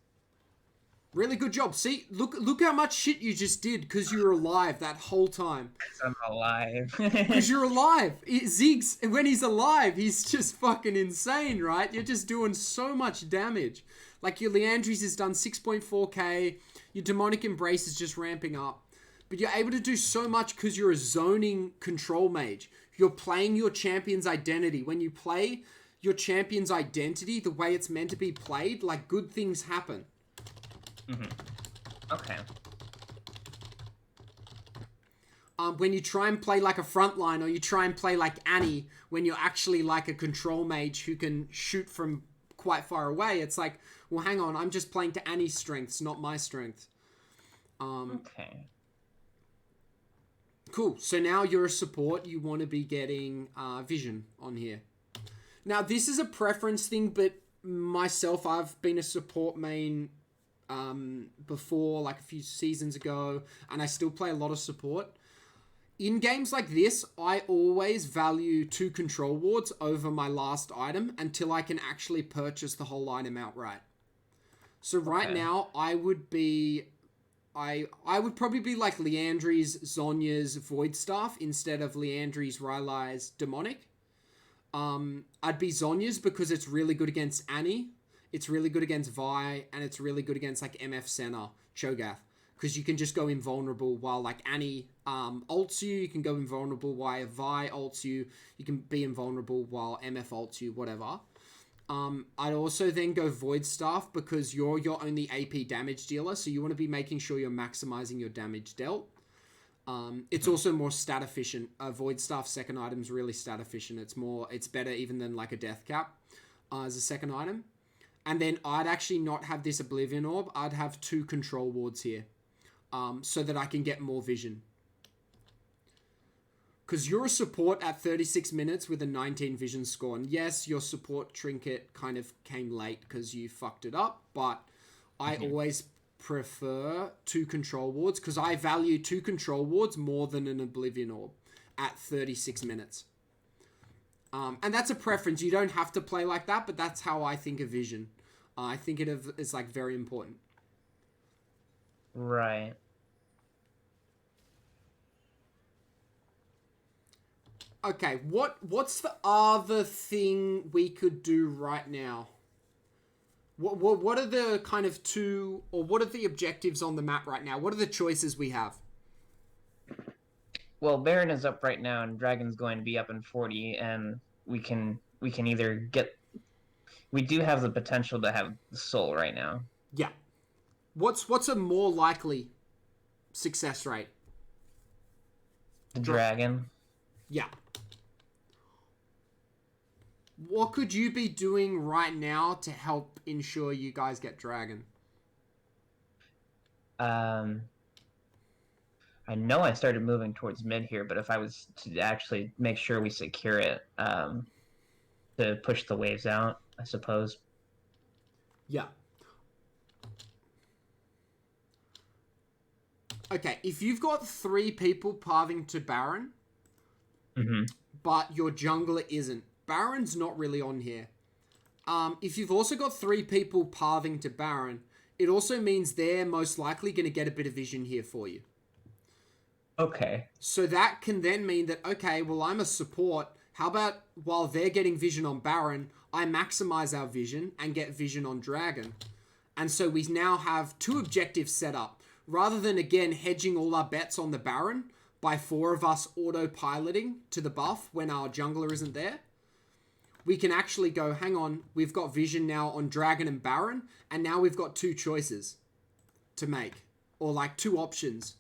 Really good job. See, look how much shit you just did because you were alive that whole time. I'm alive. Because you're alive. Ziggs, when he's alive, he's just fucking insane, right? You're just doing so much damage. Like, your Leandries has done 6.4k. Your Demonic Embrace is just ramping up. But you're able to do so much because you're a zoning control mage. You're playing your champion's identity. When you play your champion's identity the way it's meant to be played, like, good things happen. Okay. When you try and play like a frontline, or you try and play like Annie, when you're actually like a control mage who can shoot from quite far away, it's like, well, hang on, I'm just playing to Annie's strengths, not my strengths. Okay. Cool. So now you're a support. You want to be getting vision on here. Now, this is a preference thing, but myself, I've been a support main before, like a few seasons ago, and I still play a lot of support. In games like this, I always value 2 control wards over my last item until I can actually purchase the whole item outright. So right now, I would be... I would probably be like Leandry's, Zonya's Void Staff instead of Leandry's, Rylai's Demonic. I'd be Zonya's because it's really good against Annie. It's really good against Vi, and it's really good against like MF Senna, Cho'Gath. Because you can just go invulnerable while like Annie ults you. You can go invulnerable while Vi ults you. You can be invulnerable while MF ults you, whatever. I'd also then go Void Staff because you're your only AP damage dealer, so you want to be making sure you're maximizing your damage dealt. It's also more stat efficient. Void Staff second item is really stat efficient. It's better even than like a Death Cap as a second item. And then I'd actually not have this Oblivion Orb. I'd have 2 control wards here so that I can get more vision. Because you're a support at 36 minutes with a 19 vision score. And yes, your support trinket kind of came late because you fucked it up. But I always prefer 2 control wards because I value 2 control wards more than an Oblivion Orb at 36 minutes. And that's a preference. You don't have to play like that, but that's how I think of vision. I think it is like very important. Right. Okay, what's the other thing we could do right now? What are the kind of 2, or what are the objectives on the map right now? What are the choices we have? Well, Baron is up right now, and Dragon's going to be up in 40, and we can either get... We do have the potential to have the Soul right now. Yeah. What's a more likely success rate? The Dragon. Yeah. What could you be doing right now to help ensure you guys get Dragon? I know I started moving towards mid here, but if I was to actually make sure we secure it, to push the waves out, I suppose. Yeah. Okay, if you've got 3 people pathing to Baron, but your jungler isn't, Baron's not really on here. If you've also got 3 people pathing to Baron, it also means they're most likely going to get a bit of vision here for you. Okay. So that can then mean that, okay, well, I'm a support. How about while they're getting vision on Baron, I maximize our vision and get vision on Dragon. And so we now have 2 objectives set up. Rather than, again, hedging all our bets on the Baron by 4 of us autopiloting to the buff when our jungler isn't there, we can actually go, hang on, we've got vision now on Dragon and Baron, and now we've got 2 choices to make. Or like 2 options.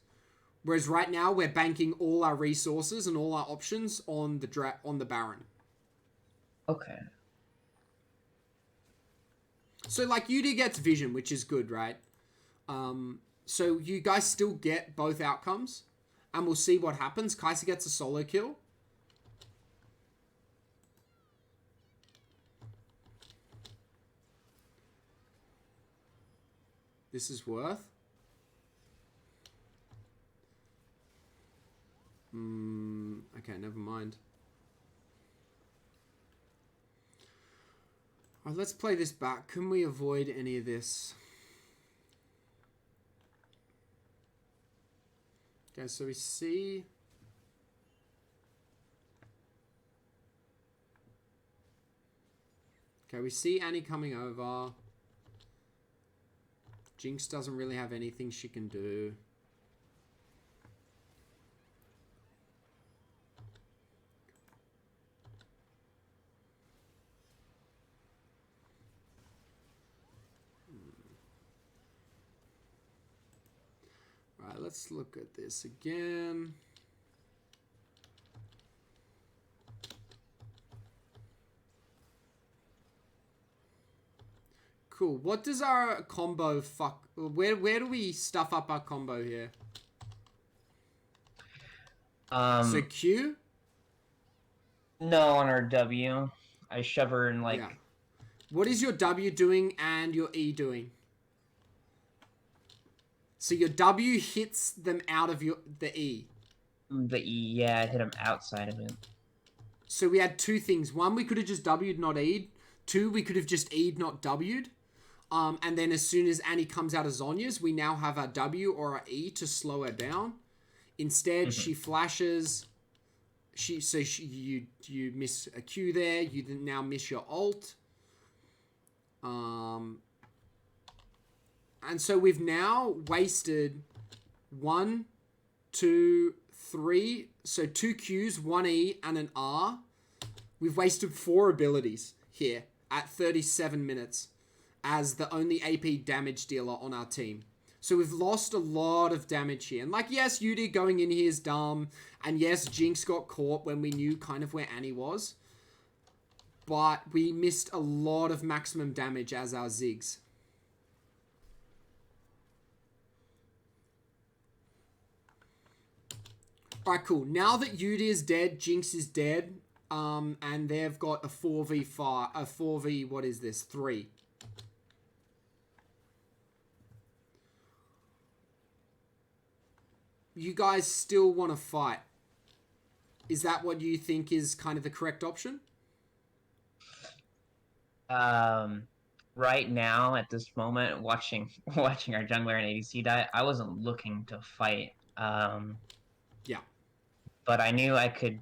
Whereas right now, we're banking all our resources and all our options on the Baron. Okay. So, like, UD gets vision, which is good, right? So you guys still get both outcomes. And we'll see what happens. Kai'Sa gets a solo kill. This is worth. Okay, never mind. Alright, let's play this back. Can we avoid any of this? Okay, so we see... Okay, we see Annie coming over. Jinx doesn't really have anything she can do. Alright, let's look at this again. Cool. What does our combo fuck... Where do we stuff up our combo here? So Q? No, on our W. I shove her in like... Yeah. What is your W doing and your E doing? So your W hits them out of the E. The E, yeah, I hit him outside of it. So we had 2 things. 1, we could have just W'd, not E'd. 2, we could have just E'd, not W'd. And then as soon as Annie comes out of Zhonya's, we now have our W or our E to slow her down. Instead, she flashes. You miss a Q there. You now miss your ult. And so we've now wasted 1, 2, 3. So 2 Qs, 1 E, and an R. We've wasted 4 abilities here at 37 minutes as the only AP damage dealer on our team. So we've lost a lot of damage here. And like, yes, UD going in here is dumb. And yes, Jinx got caught when we knew kind of where Annie was. But we missed a lot of maximum damage as our Ziggs. Alright, cool. Now that UD is dead, Jinx is dead. And they've got a 4v5, a 4v, what is this? 3. You guys still want to fight. Is that what you think is kind of the correct option? Right now, at this moment, watching our jungler and ADC die, I wasn't looking to fight. Yeah. But I knew I could...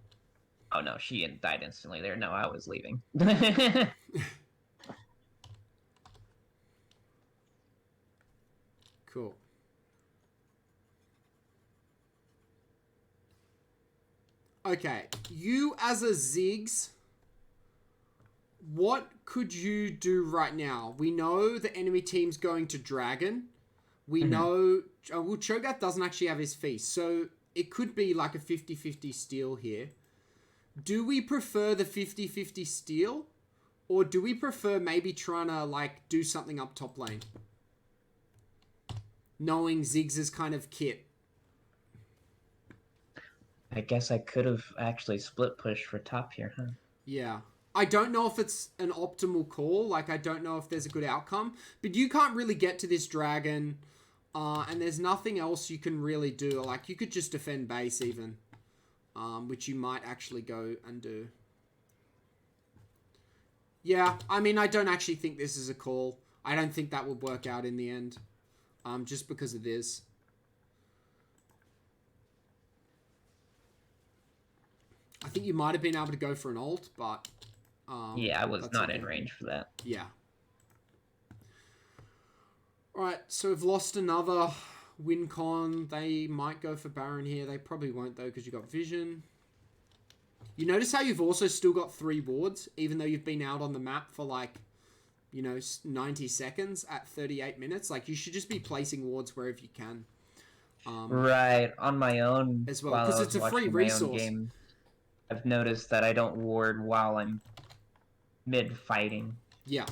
Oh no, she died instantly there. No, I was leaving. Cool. Okay, you as a Ziggs, what could you do right now? We know the enemy team's going to Dragon. We know... well, Cho'Gath doesn't actually have his feast, so it could be like a 50-50 steal here. Do we prefer the 50-50 steal? Or do we prefer maybe trying to, like, do something up top lane? Knowing Ziggs' kind of kit. I guess I could have actually split pushed for top here, huh? Yeah. I don't know if it's an optimal call. Like, I don't know if there's a good outcome. But you can't really get to this dragon. And there's nothing else you can really do. Like, you could just defend base even. Which you might actually go and do. Yeah, I mean, I don't actually think this is a call. I don't think that would work out in the end. Just because it is. I think you might have been able to go for an ult, but... yeah, I was not in range for that. Yeah. Alright, so we've lost another win con. They might go for Baron here. They probably won't, though, because you got Vision. You notice how you've also still got 3 wards, even though you've been out on the map for, like, you know, 90 seconds at 38 minutes? Like, you should just be placing wards wherever you can. Right, on my own. As well, because it's a free resource. Game, I've noticed that I don't ward while I'm mid-fighting. Yeah.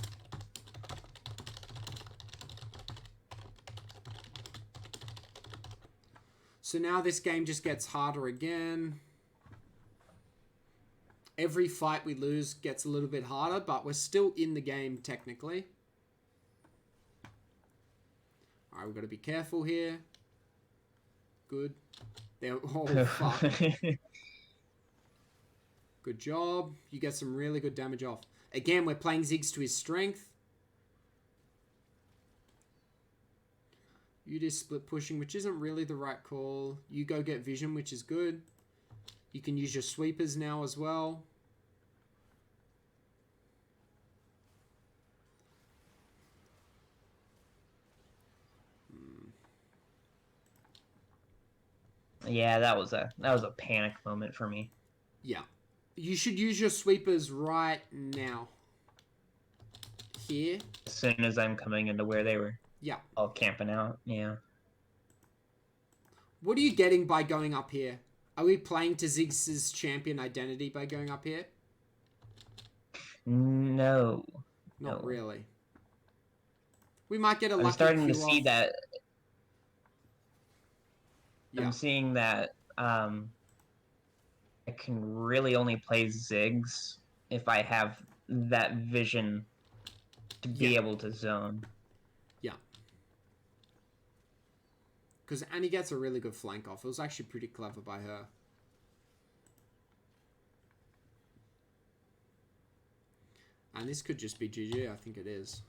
So now this game just gets harder again. Every fight we lose gets a little bit harder, but we're still in the game technically. Alright, we've got to be careful here. Good. There. Oh, fuck. Good job. You get some really good damage off. Again, we're playing Ziggs to his strength. You just split pushing, which isn't really the right call. You go get vision, which is good. You can use your sweepers now as well. Yeah, that was a panic moment for me. Yeah. You should use your sweepers right now. Here. As soon as I'm coming into where they were. Yeah. All camping out. Yeah. What are you getting by going up here? Are we playing to Ziggs' champion identity by going up here? No. Not really. We might get a lucky I'm starting to Q see off. that. Yeah. I'm seeing that I can really only play Ziggs if I have that vision to be able to zone. Yeah. Because Annie gets a really good flank off. It was actually pretty clever by her. And this could just be GG. I think it is.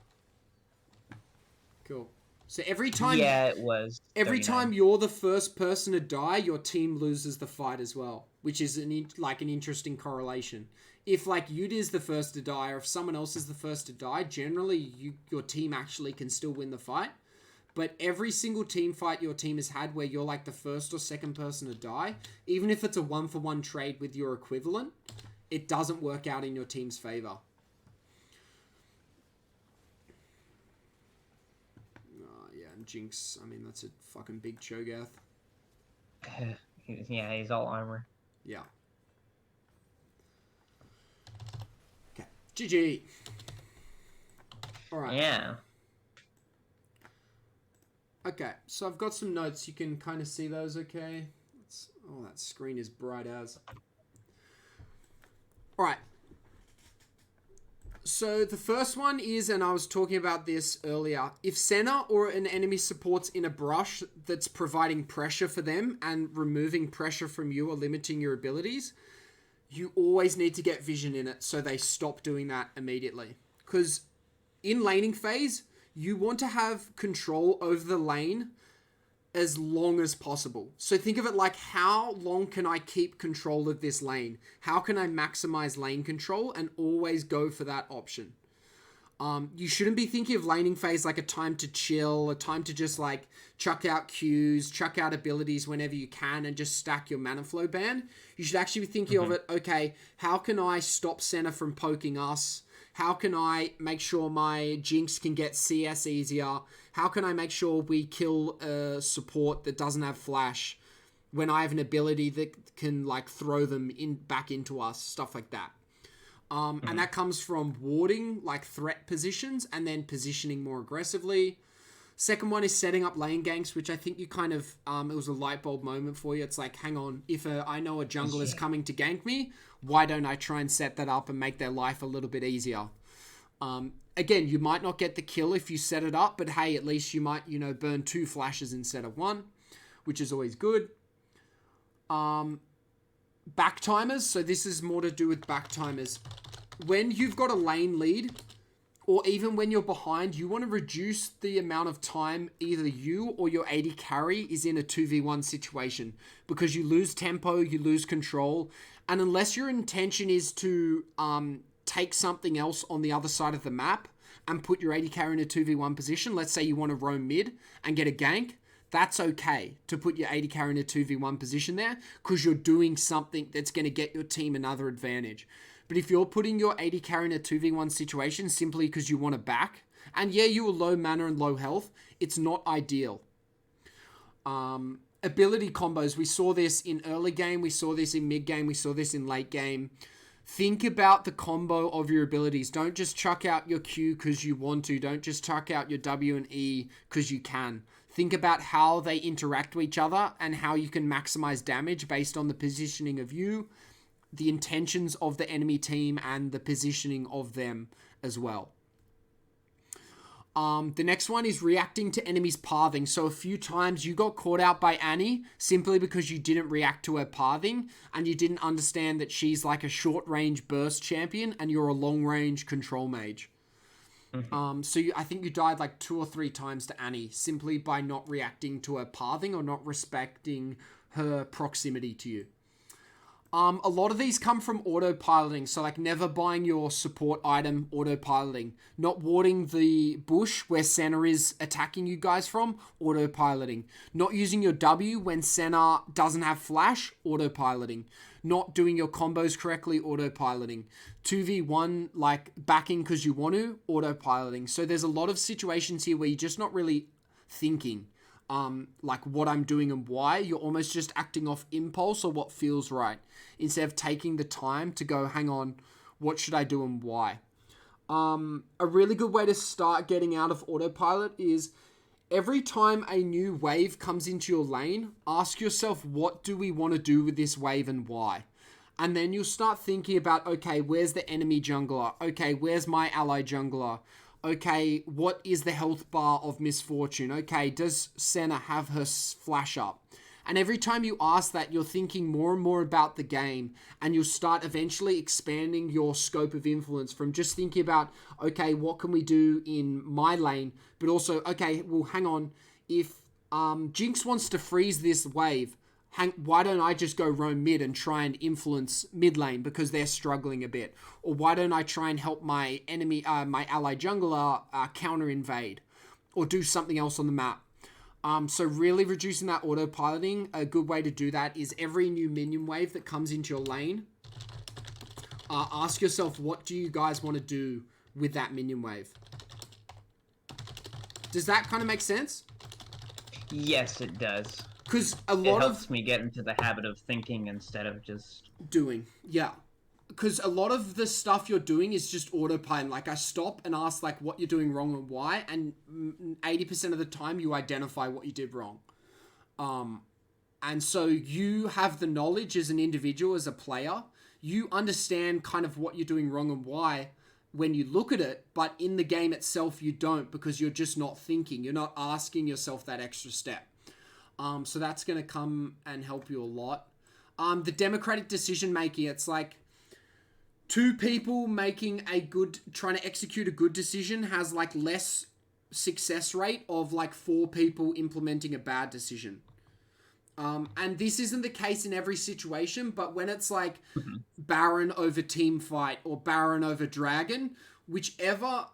Cool. So every time... Yeah, it was. Every 39. time you're the first person to die, your team loses the fight as well. Which is an interesting correlation. If, like, Yuta is the first to die, or if someone else is the first to die, generally your team actually can still win the fight. But every single team fight your team has had where you're, like, the first or second person to die, even if it's a 1-for-1 trade with your equivalent, it doesn't work out in your team's favor. Jinx, I mean, that's a fucking big Cho'Gath. Yeah, he's all armor. Yeah. Okay. GG. Alright. Yeah. Okay, so I've got some notes. You can kind of see those okay? Oh, that screen is bright as. Alright. So the first one is, and I was talking about this earlier, if Senna or an enemy support's in a brush that's providing pressure for them and removing pressure from you or limiting your abilities, you always need to get vision in it so they stop doing that immediately. Because in laning phase, you want to have control over the lane as long as possible. So think of it like, how long can I keep control of this lane? How can I maximize lane control and always go for that option? You shouldn't be thinking of laning phase like a time to chill, a time to just like chuck out Qs, chuck out abilities whenever you can and just stack your mana flow ban. You should actually be thinking of it, okay, how can I stop Senna from poking us? How can I make sure my Jinx can get CS easier? How can I make sure we kill a support that doesn't have flash when I have an ability that can like throw them back into us, stuff like that. And that comes from warding like threat positions and then positioning more aggressively. Second one is setting up lane ganks, which I think you kind of, it was a light bulb moment for you. It's like, hang on, if I know a jungle is coming to gank me, why don't I try and set that up and make their life a little bit easier? Again, you might not get the kill if you set it up, but hey, at least you might, burn 2 flashes instead of 1, which is always good. Back timers. So this is more to do with back timers. When you've got a lane lead, or even when you're behind, you want to reduce the amount of time either you or your AD carry is in a 2v1 situation, because you lose tempo, you lose control, and unless your intention is to take something else on the other side of the map and put your AD carry in a 2v1 position, let's say you want to roam mid and get a gank, that's okay to put your AD carry in a 2v1 position there, because you're doing something that's going to get your team another advantage. But if you're putting your AD carry in a 2v1 situation simply because you want to back, and yeah, you are low mana and low health, it's not ideal. Ability combos, we saw this in early game, we saw this in mid game, we saw this in late game. Think about the combo of your abilities. Don't just chuck out your Q because you want to. Don't just chuck out your W and E because you can. Think about how they interact with each other and how you can maximize damage based on the positioning of you, the intentions of the enemy team, and the positioning of them as well. The next one is reacting to enemies' pathing. So a few times you got caught out by Annie simply because you didn't react to her pathing and you didn't understand that she's like a short range burst champion and you're a long range control mage. So I think you died like 2 or 3 times to Annie simply by not reacting to her pathing or not respecting her proximity to you. A lot of these come from autopiloting, so like never buying your support item autopiloting, not warding the bush where Senna is attacking you guys from, autopiloting, not using your W when Senna doesn't have flash, autopiloting, not doing your combos correctly, autopiloting, 2v1 like backing because you want to, autopiloting. So there's a lot of situations here where you're just not really thinking like what I'm doing and why. You're almost just acting off impulse or what feels right, instead of taking the time to go, hang on, what should I do and why? A really good way to start getting out of autopilot is every time a new wave comes into your lane, ask yourself, what do we want to do with this wave and why? And then you'll start thinking about, okay, where's the enemy jungler? Okay, where's my ally jungler? Okay, what is the health bar of Misfortune? Okay, does Senna have her flash up? And every time you ask that, you're thinking more and more about the game, and you'll start eventually expanding your scope of influence from just thinking about, okay, what can we do in my lane? But also, okay, well, hang on, if Jinx wants to freeze this wave, why don't I just go roam mid and try and influence mid lane because they're struggling a bit? Or why don't I try and help my enemy, my ally jungler counter invade or do something else on the map? So really reducing that autopiloting, a good way to do that is every new minion wave that comes into your lane, ask yourself, what do you guys want to do with that minion wave? Does that kind of make sense? Yes, it does. Because it helps me get into the habit of thinking instead of just doing. Yeah. Because a lot of the stuff you're doing is just autopilot. Like I stop and ask like what you're doing wrong and why, and 80% of the time you identify what you did wrong. And so you have the knowledge as an individual, as a player. You understand kind of what you're doing wrong and why when you look at it, but in the game itself you don't, because you're just not thinking. You're not asking yourself that extra step. So that's going to come and help you a lot. The democratic decision making, it's like 2 people trying to execute a good decision has like less success rate of like 4 people implementing a bad decision. And this isn't the case in every situation, but when it's like Baron over team fight or Baron over dragon, whichever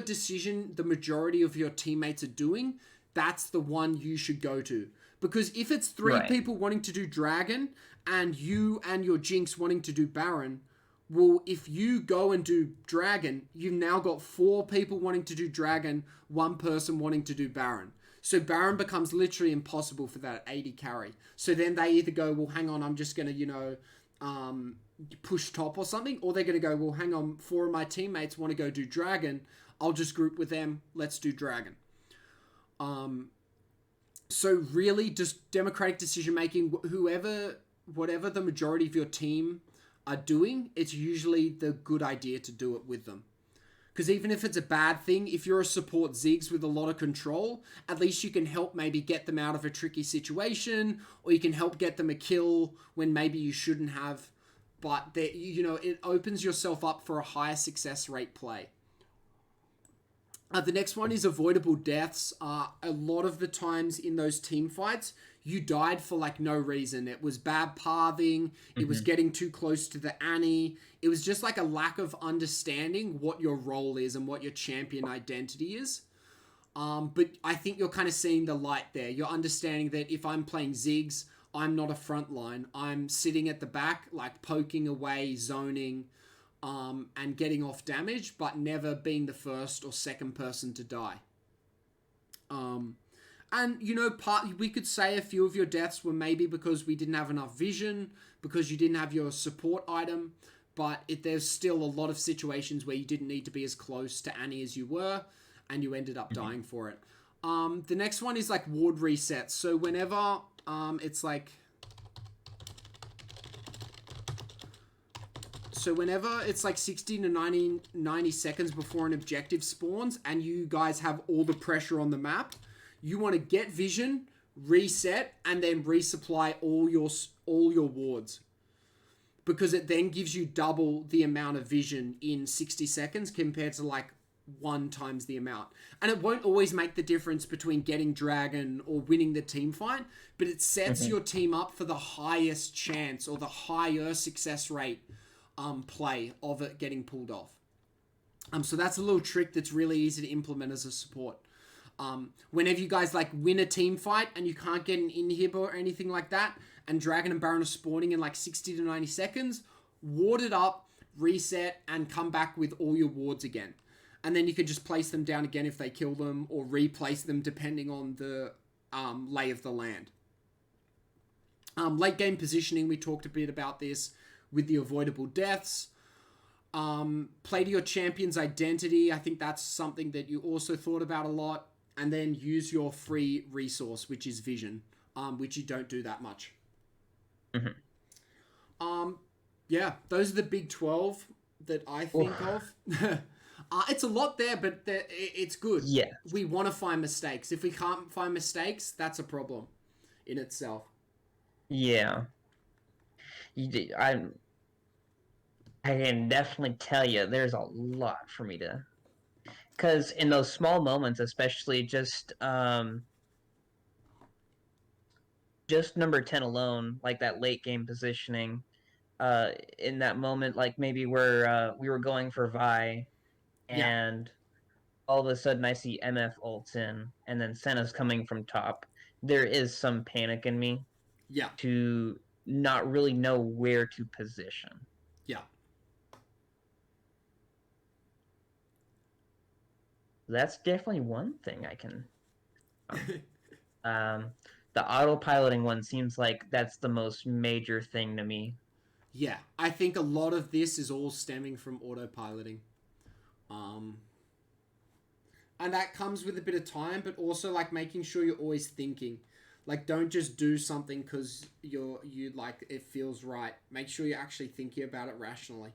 decision the majority of your teammates are doing, that's the one you should go to. Because if it's 3 people wanting to do dragon and you and your Jinx wanting to do Baron, well, if you go and do dragon, you've now got 4 people wanting to do dragon, 1 person wanting to do Baron. So Baron becomes literally impossible for that AD carry. So then they either go, well, hang on, I'm just going to, push top or something. Or they're going to go, well, hang on, 4 of my teammates want to go do dragon. I'll just group with them. Let's do dragon. So really, just democratic decision making. Whatever the majority of your team are doing, it's usually the good idea to do it with them. Because even if it's a bad thing, if you're a support Ziggs with a lot of control, at least you can help maybe get them out of a tricky situation, or you can help get them a kill when maybe you shouldn't have. But it opens yourself up for a higher success rate play. The next one is avoidable deaths. A lot of the times in those team fights, you died for like no reason. It was bad pathing. It was getting too close to the Annie. It was just like a lack of understanding what your role is and what your champion identity is. But I think you're kind of seeing the light there. You're understanding that if I'm playing Ziggs, I'm not a front line. I'm sitting at the back, like poking away, zoning, and getting off damage, but never being the first or second person to die. And we could say a few of your deaths were maybe because we didn't have enough vision, because you didn't have your support item, but there's still a lot of situations where you didn't need to be as close to Annie as you were, and you ended up dying for it. The next one is like ward resets. So whenever it's like... So whenever it's like 60 to 90 seconds before an objective spawns and you guys have all the pressure on the map, you want to get vision, reset, and then resupply all your wards. Because it then gives you double the amount of vision in 60 seconds compared to like 1 times the amount. And it won't always make the difference between getting dragon or winning the team fight, but it sets your team up for the highest chance or the higher success rate play of it getting pulled off. So that's a little trick that's really easy to implement as a support. Whenever you guys like win a team fight and you can't get an inhib or anything like that, and Dragon and Baron are spawning in like 60 to 90 seconds, ward it up, reset, and come back with all your wards again. And then you can just place them down again if they kill them, or replace them depending on the lay of the land. Late game positioning, we talked a bit about this with the avoidable deaths. Play to your champion's identity. I think that's something that you also thought about a lot. And then use your free resource, which is vision, which you don't do that much. Yeah, those are the big 12 that I think of. It's a lot there, but it's good. Yeah. We want to find mistakes. If we can't find mistakes, that's a problem in itself. Yeah. I can definitely tell you there's a lot for me to... Because in those small moments, especially just number 10 alone, like that late game positioning, in that moment, like maybe where we were going for Vi, and all of a sudden I see MF ults in, and then Senna's coming from top. There is some panic in me to not really know where to position. Yeah. That's definitely one thing I can... the autopiloting one seems like that's the most major thing to me. Yeah, I think a lot of this is all stemming from autopiloting. And that comes with a bit of time, but also like making sure you're always thinking. Like, don't just do something because you like it feels right. Make sure you're actually thinking about it rationally.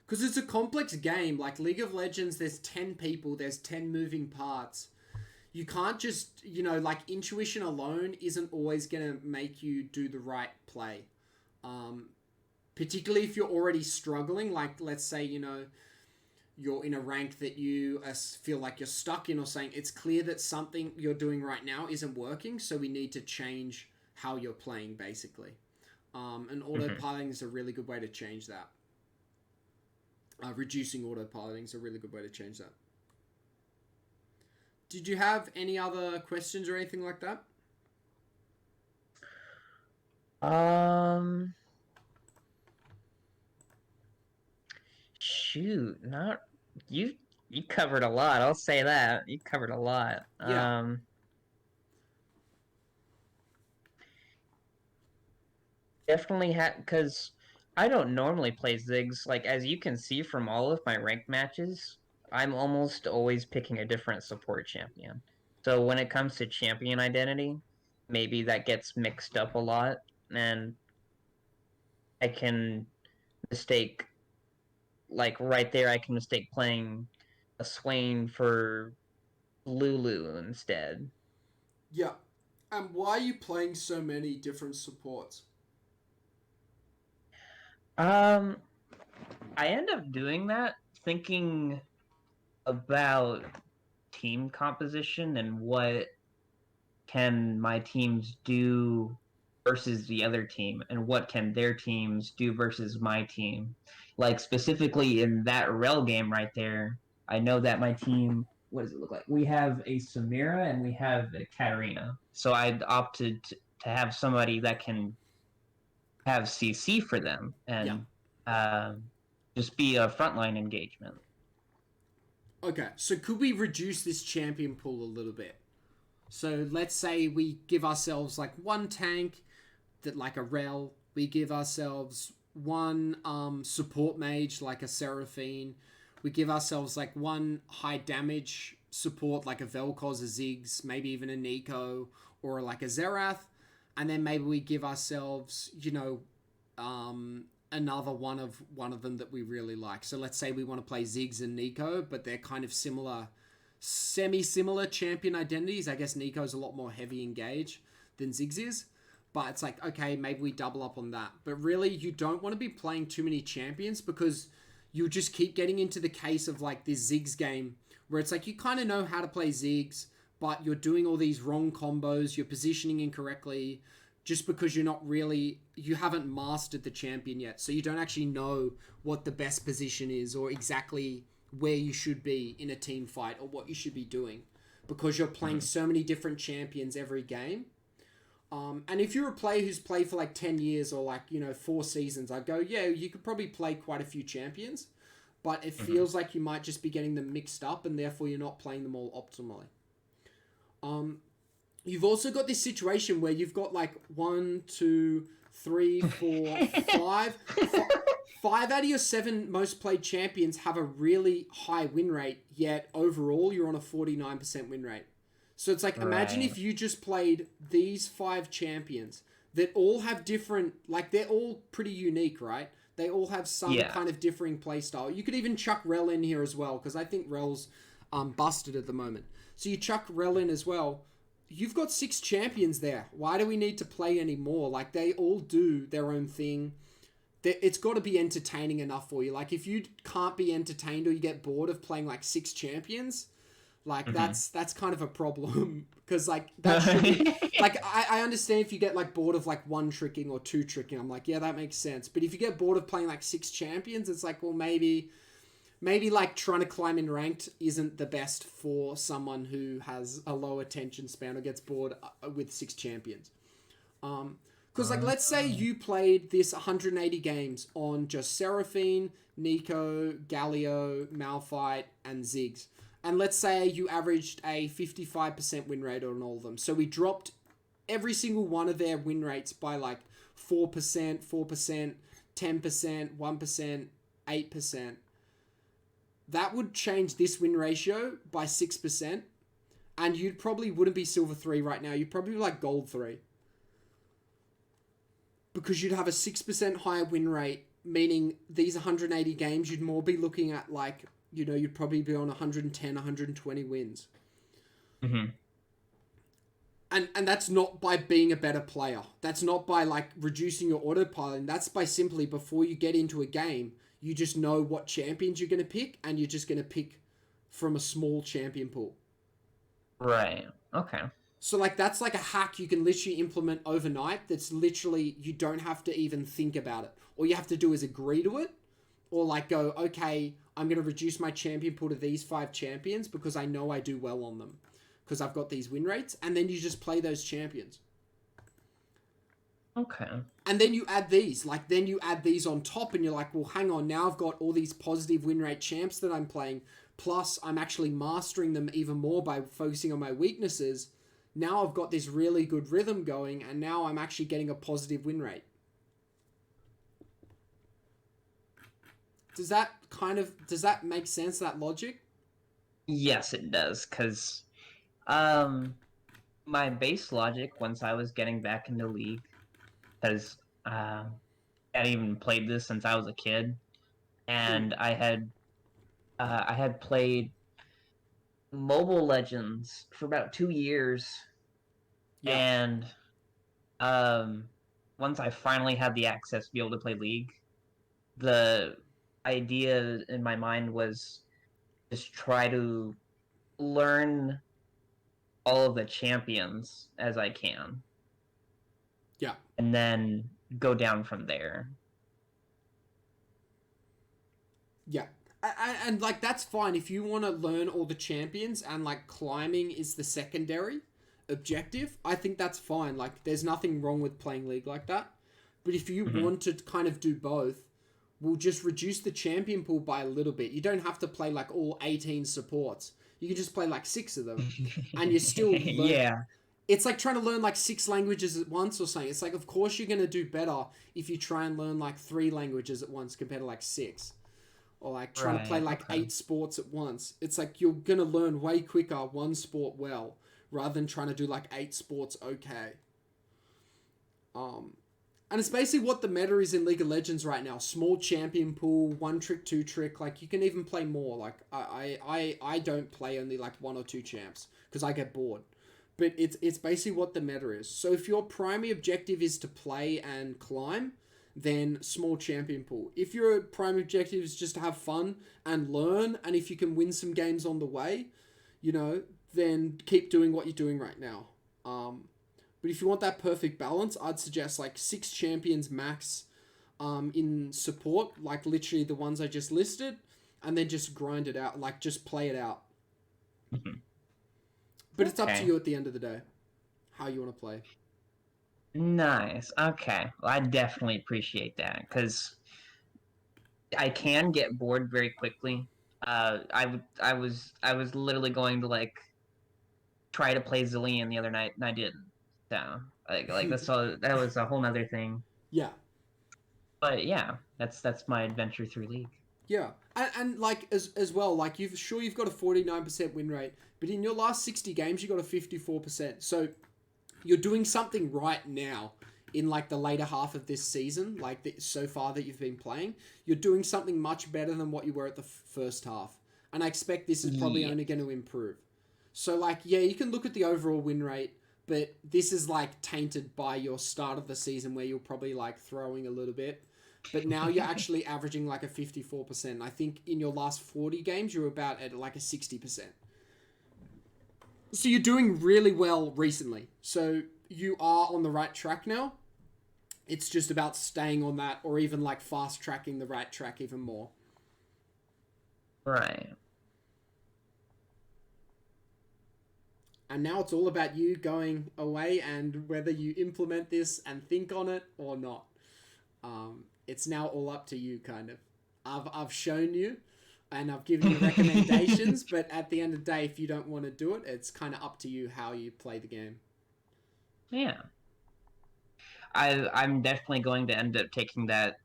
Because it's a complex game. Like League of Legends, there's 10 people, there's 10 moving parts. You can't just, like intuition alone isn't always going to make you do the right play. Particularly if you're already struggling, like let's say, you're in a rank that you feel like you're stuck in, or saying it's clear that something you're doing right now isn't working, so we need to change how you're playing, basically. And autopiloting is a really good way to change that. Reducing autopiloting is a really good way to change that. Did you have any other questions or anything like that? Shoot, not you. You covered a lot. I'll say that you covered a lot. Yeah. Definitely because I don't normally play Ziggs. Like as you can see from all of my ranked matches, I'm almost always picking a different support champion. So when it comes to champion identity, maybe that gets mixed up a lot, and I can mistake, like right there, I can mistake playing a Swain for Lulu instead. Yeah. And why are you playing so many different supports? Um, I end up doing that thinking about team composition and what can my teams do versus the other team, and what can their teams do versus my team. Like specifically in that rel game right there, I know that my team, what does it look like, we have a Samira and we have a Katarina, so I opted to have somebody that can have CC for them Yeah. and uh, just be a frontline engagement. Okay, so could we reduce this champion pool a little bit? So let's say we give ourselves like one tank that like a rel. We give ourselves one support mage like a Seraphine. We give ourselves like one high damage support like a Vel'Koz, a Ziggs, maybe even a Nico or like a Xerath. And then maybe we give ourselves, another one of them that we really like. So let's say we want to play Ziggs and Nico, but they're kind of similar, semi-similar champion identities. I guess Nico's a lot more heavy engage than Ziggs is. But it's like, okay, maybe we double up on that. But really, you don't want to be playing too many champions because you'll just keep getting into the case of like this Ziggs game where it's like you kind of know how to play Ziggs, but you're doing all these wrong combos, you're positioning incorrectly just because you haven't mastered the champion yet. So you don't actually know what the best position is or exactly where you should be in a team fight or what you should be doing because you're playing so many different champions every game. And if you're a player who's played for like 10 years or like, 4 seasons, I'd go, yeah, you could probably play quite a few champions, but it feels like you might just be getting them mixed up and therefore you're not playing them all optimally. You've also got this situation where you've got like 1, 2, 3, 4, 5. 5 out of your 7 most played champions have a really high win rate, yet overall you're on a 49% win rate. So it's like, imagine if you just played these 5 champions that all have different, like they're all pretty unique, right? They all have some kind of differing playstyle. You could even chuck Rel in here as well, because I think Rel's busted at the moment. So you chuck Rel in as well. You've got 6 champions there. Why do we need to play any more? Like, they all do their own thing. It's got to be entertaining enough for you. Like, if you can't be entertained or you get bored of playing, like, 6 champions, like, that's kind of a problem. Because, like, that should be... like, I understand if you get, like, bored of, like, 1 tricking or 2 tricking. I'm like, yeah, that makes sense. But if you get bored of playing, like, 6 champions, it's like, well, maybe like trying to climb in ranked isn't the best for someone who has a low attention span or gets bored with 6 champions. Because like let's say you played this 180 games on just Seraphine, Nico, Galio, Malphite, and Ziggs. And let's say you averaged a 55% win rate on all of them. So we dropped every single one of their win rates by like 4%, 4%, 10%, 1%, 8%. That would change this win ratio by 6%, and you probably wouldn't be silver 3 right now. You'd probably be like gold 3. Because you'd have a 6% higher win rate, meaning these 180 games, you'd more be looking at like, you'd probably be on 110, 120 wins. Mm-hmm. And that's not by being a better player. That's not by like reducing your autopiloting. That's by simply before you get into a game, you just know what champions you're going to pick, and you're just going to pick from a small champion pool. Right. Okay. So, like, that's like a hack you can literally implement overnight that's literally, you don't have to even think about it. All you have to do is agree to it, or, like, go, okay, I'm going to reduce my champion pool to these 5 champions because I know I do well on them. Because I've got these win rates, and then you just play those champions. Okay. And then you add these. Like, then you add these on top, and you're like, well, hang on, now I've got all these positive win rate champs that I'm playing, plus I'm actually mastering them even more by focusing on my weaknesses. Now I've got this really good rhythm going, and now I'm actually getting a positive win rate. Does that make sense, that logic? Yes, it does, because um, my base logic once I was getting back into League, because I hadn't even played this since I was a kid, Hmm. and I had played Mobile Legends for about 2 years, Yeah. and um, once I finally had the access to be able to play League, the idea in my mind was just try to learn all of the champions as I can, Yeah. and then go down from there. Yeah. And like that's fine if you want to learn all the champions and like climbing is the secondary objective. I think that's fine. Like there's nothing wrong with playing League like that. But if you Mhm. want to kind of do both, we'll just reduce the champion pool by a little bit. You don't have to play like all 18 supports. You can just play like 6 of them and you still learn. Yeah, It's like trying to learn like 6 languages at once or something. It's like of course you're going to do better if you try and learn like 3 languages at once compared to like 6, or like trying to play right. like Okay. 8 sports at once. It's like you're gonna learn way quicker one sport well rather than trying to do like 8 sports okay. Um, and it's basically what the meta is in League of Legends right now. Small champion pool, one trick, two trick. Like you can even play more. Like I don't play only like 1 or 2 champs because I get bored. But it's basically what the meta is. So if your primary objective is to play and climb, then small champion pool. If your primary objective is just to have fun and learn, and if you can win some games on the way, you know, then keep doing what you're doing right now. But if you want that perfect balance, I'd suggest like 6 champions max in support, like literally the ones I just listed, and then just grind it out, like just play it out. Mhm. But it's up to Okay. you at the end of the day, how you want to play. Nice. Okay. Well, I definitely appreciate that because I can get bored very quickly. I was literally going to like try to play Zillion the other night and I didn't. So like that was a whole nother thing. Yeah. But yeah, that's my adventure through League. Yeah, and like as well, like you've got a 49% win rate, but in your last 60 games you got a 54%. So you're doing something right now in like the later half of this season, like so far that you've been playing. You're doing something much better than what you were at the first half, and I expect this is probably Yeah. only going to improve. So like yeah, you can look at the overall win rate, but this is like tainted by your start of the season where you're probably like throwing a little bit. But now you're actually averaging like a 54%. I think in your last 40 games, you're about at like a 60%. So you're doing really well recently. So you are on the right track now. It's just about staying on that or even like fast tracking the right track even more. Right. And now it's all about you going away and whether you implement this and think on it or not. It's now all up to you, kind of. I've shown you and I've given you recommendations, but at the end of the day, if you don't want to do it, it's kind of up to you how you play the game. Yeah. I'm definitely going to end up taking that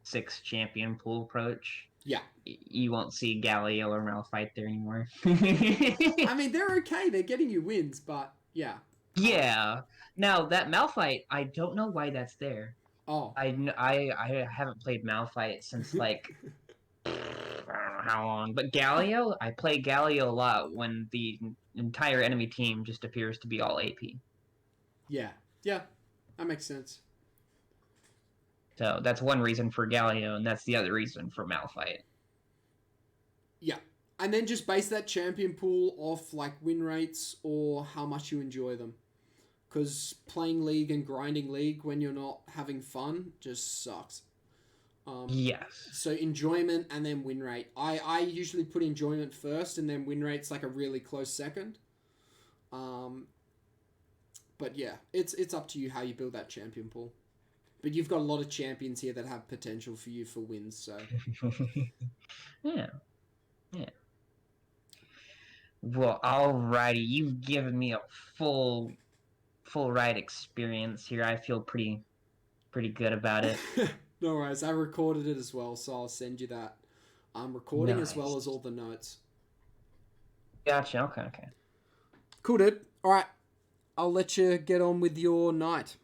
6 champion pool approach. Yeah. You won't see Galileo or Malphite there anymore. I mean, they're okay. They're getting you wins, but yeah. Yeah. Now that Malphite, I don't know why that's there. Oh. I haven't played Malphite since like I don't know how long. But Galio, I play Galio a lot when the entire enemy team just appears to be all AP. Yeah. Yeah. That makes sense. So that's one reason for Galio, and that's the other reason for Malphite. Yeah. And then just base that champion pool off like win rates or how much you enjoy them. Because playing League and grinding League when you're not having fun just sucks. Yes. So enjoyment and then win rate. I usually put enjoyment first and then win rate's like a really close second. Um, but yeah, it's up to you how you build that champion pool. But you've got a lot of champions here that have potential for you for wins. So Yeah. Yeah. Well, alrighty. You've given me a full ride experience here. I feel pretty good about it. no worries. I recorded it as well, so I'll send you that recording as well Nice. as all the notes. Gotcha. Okay. Cool, dude. All right. I'll let you get on with your night.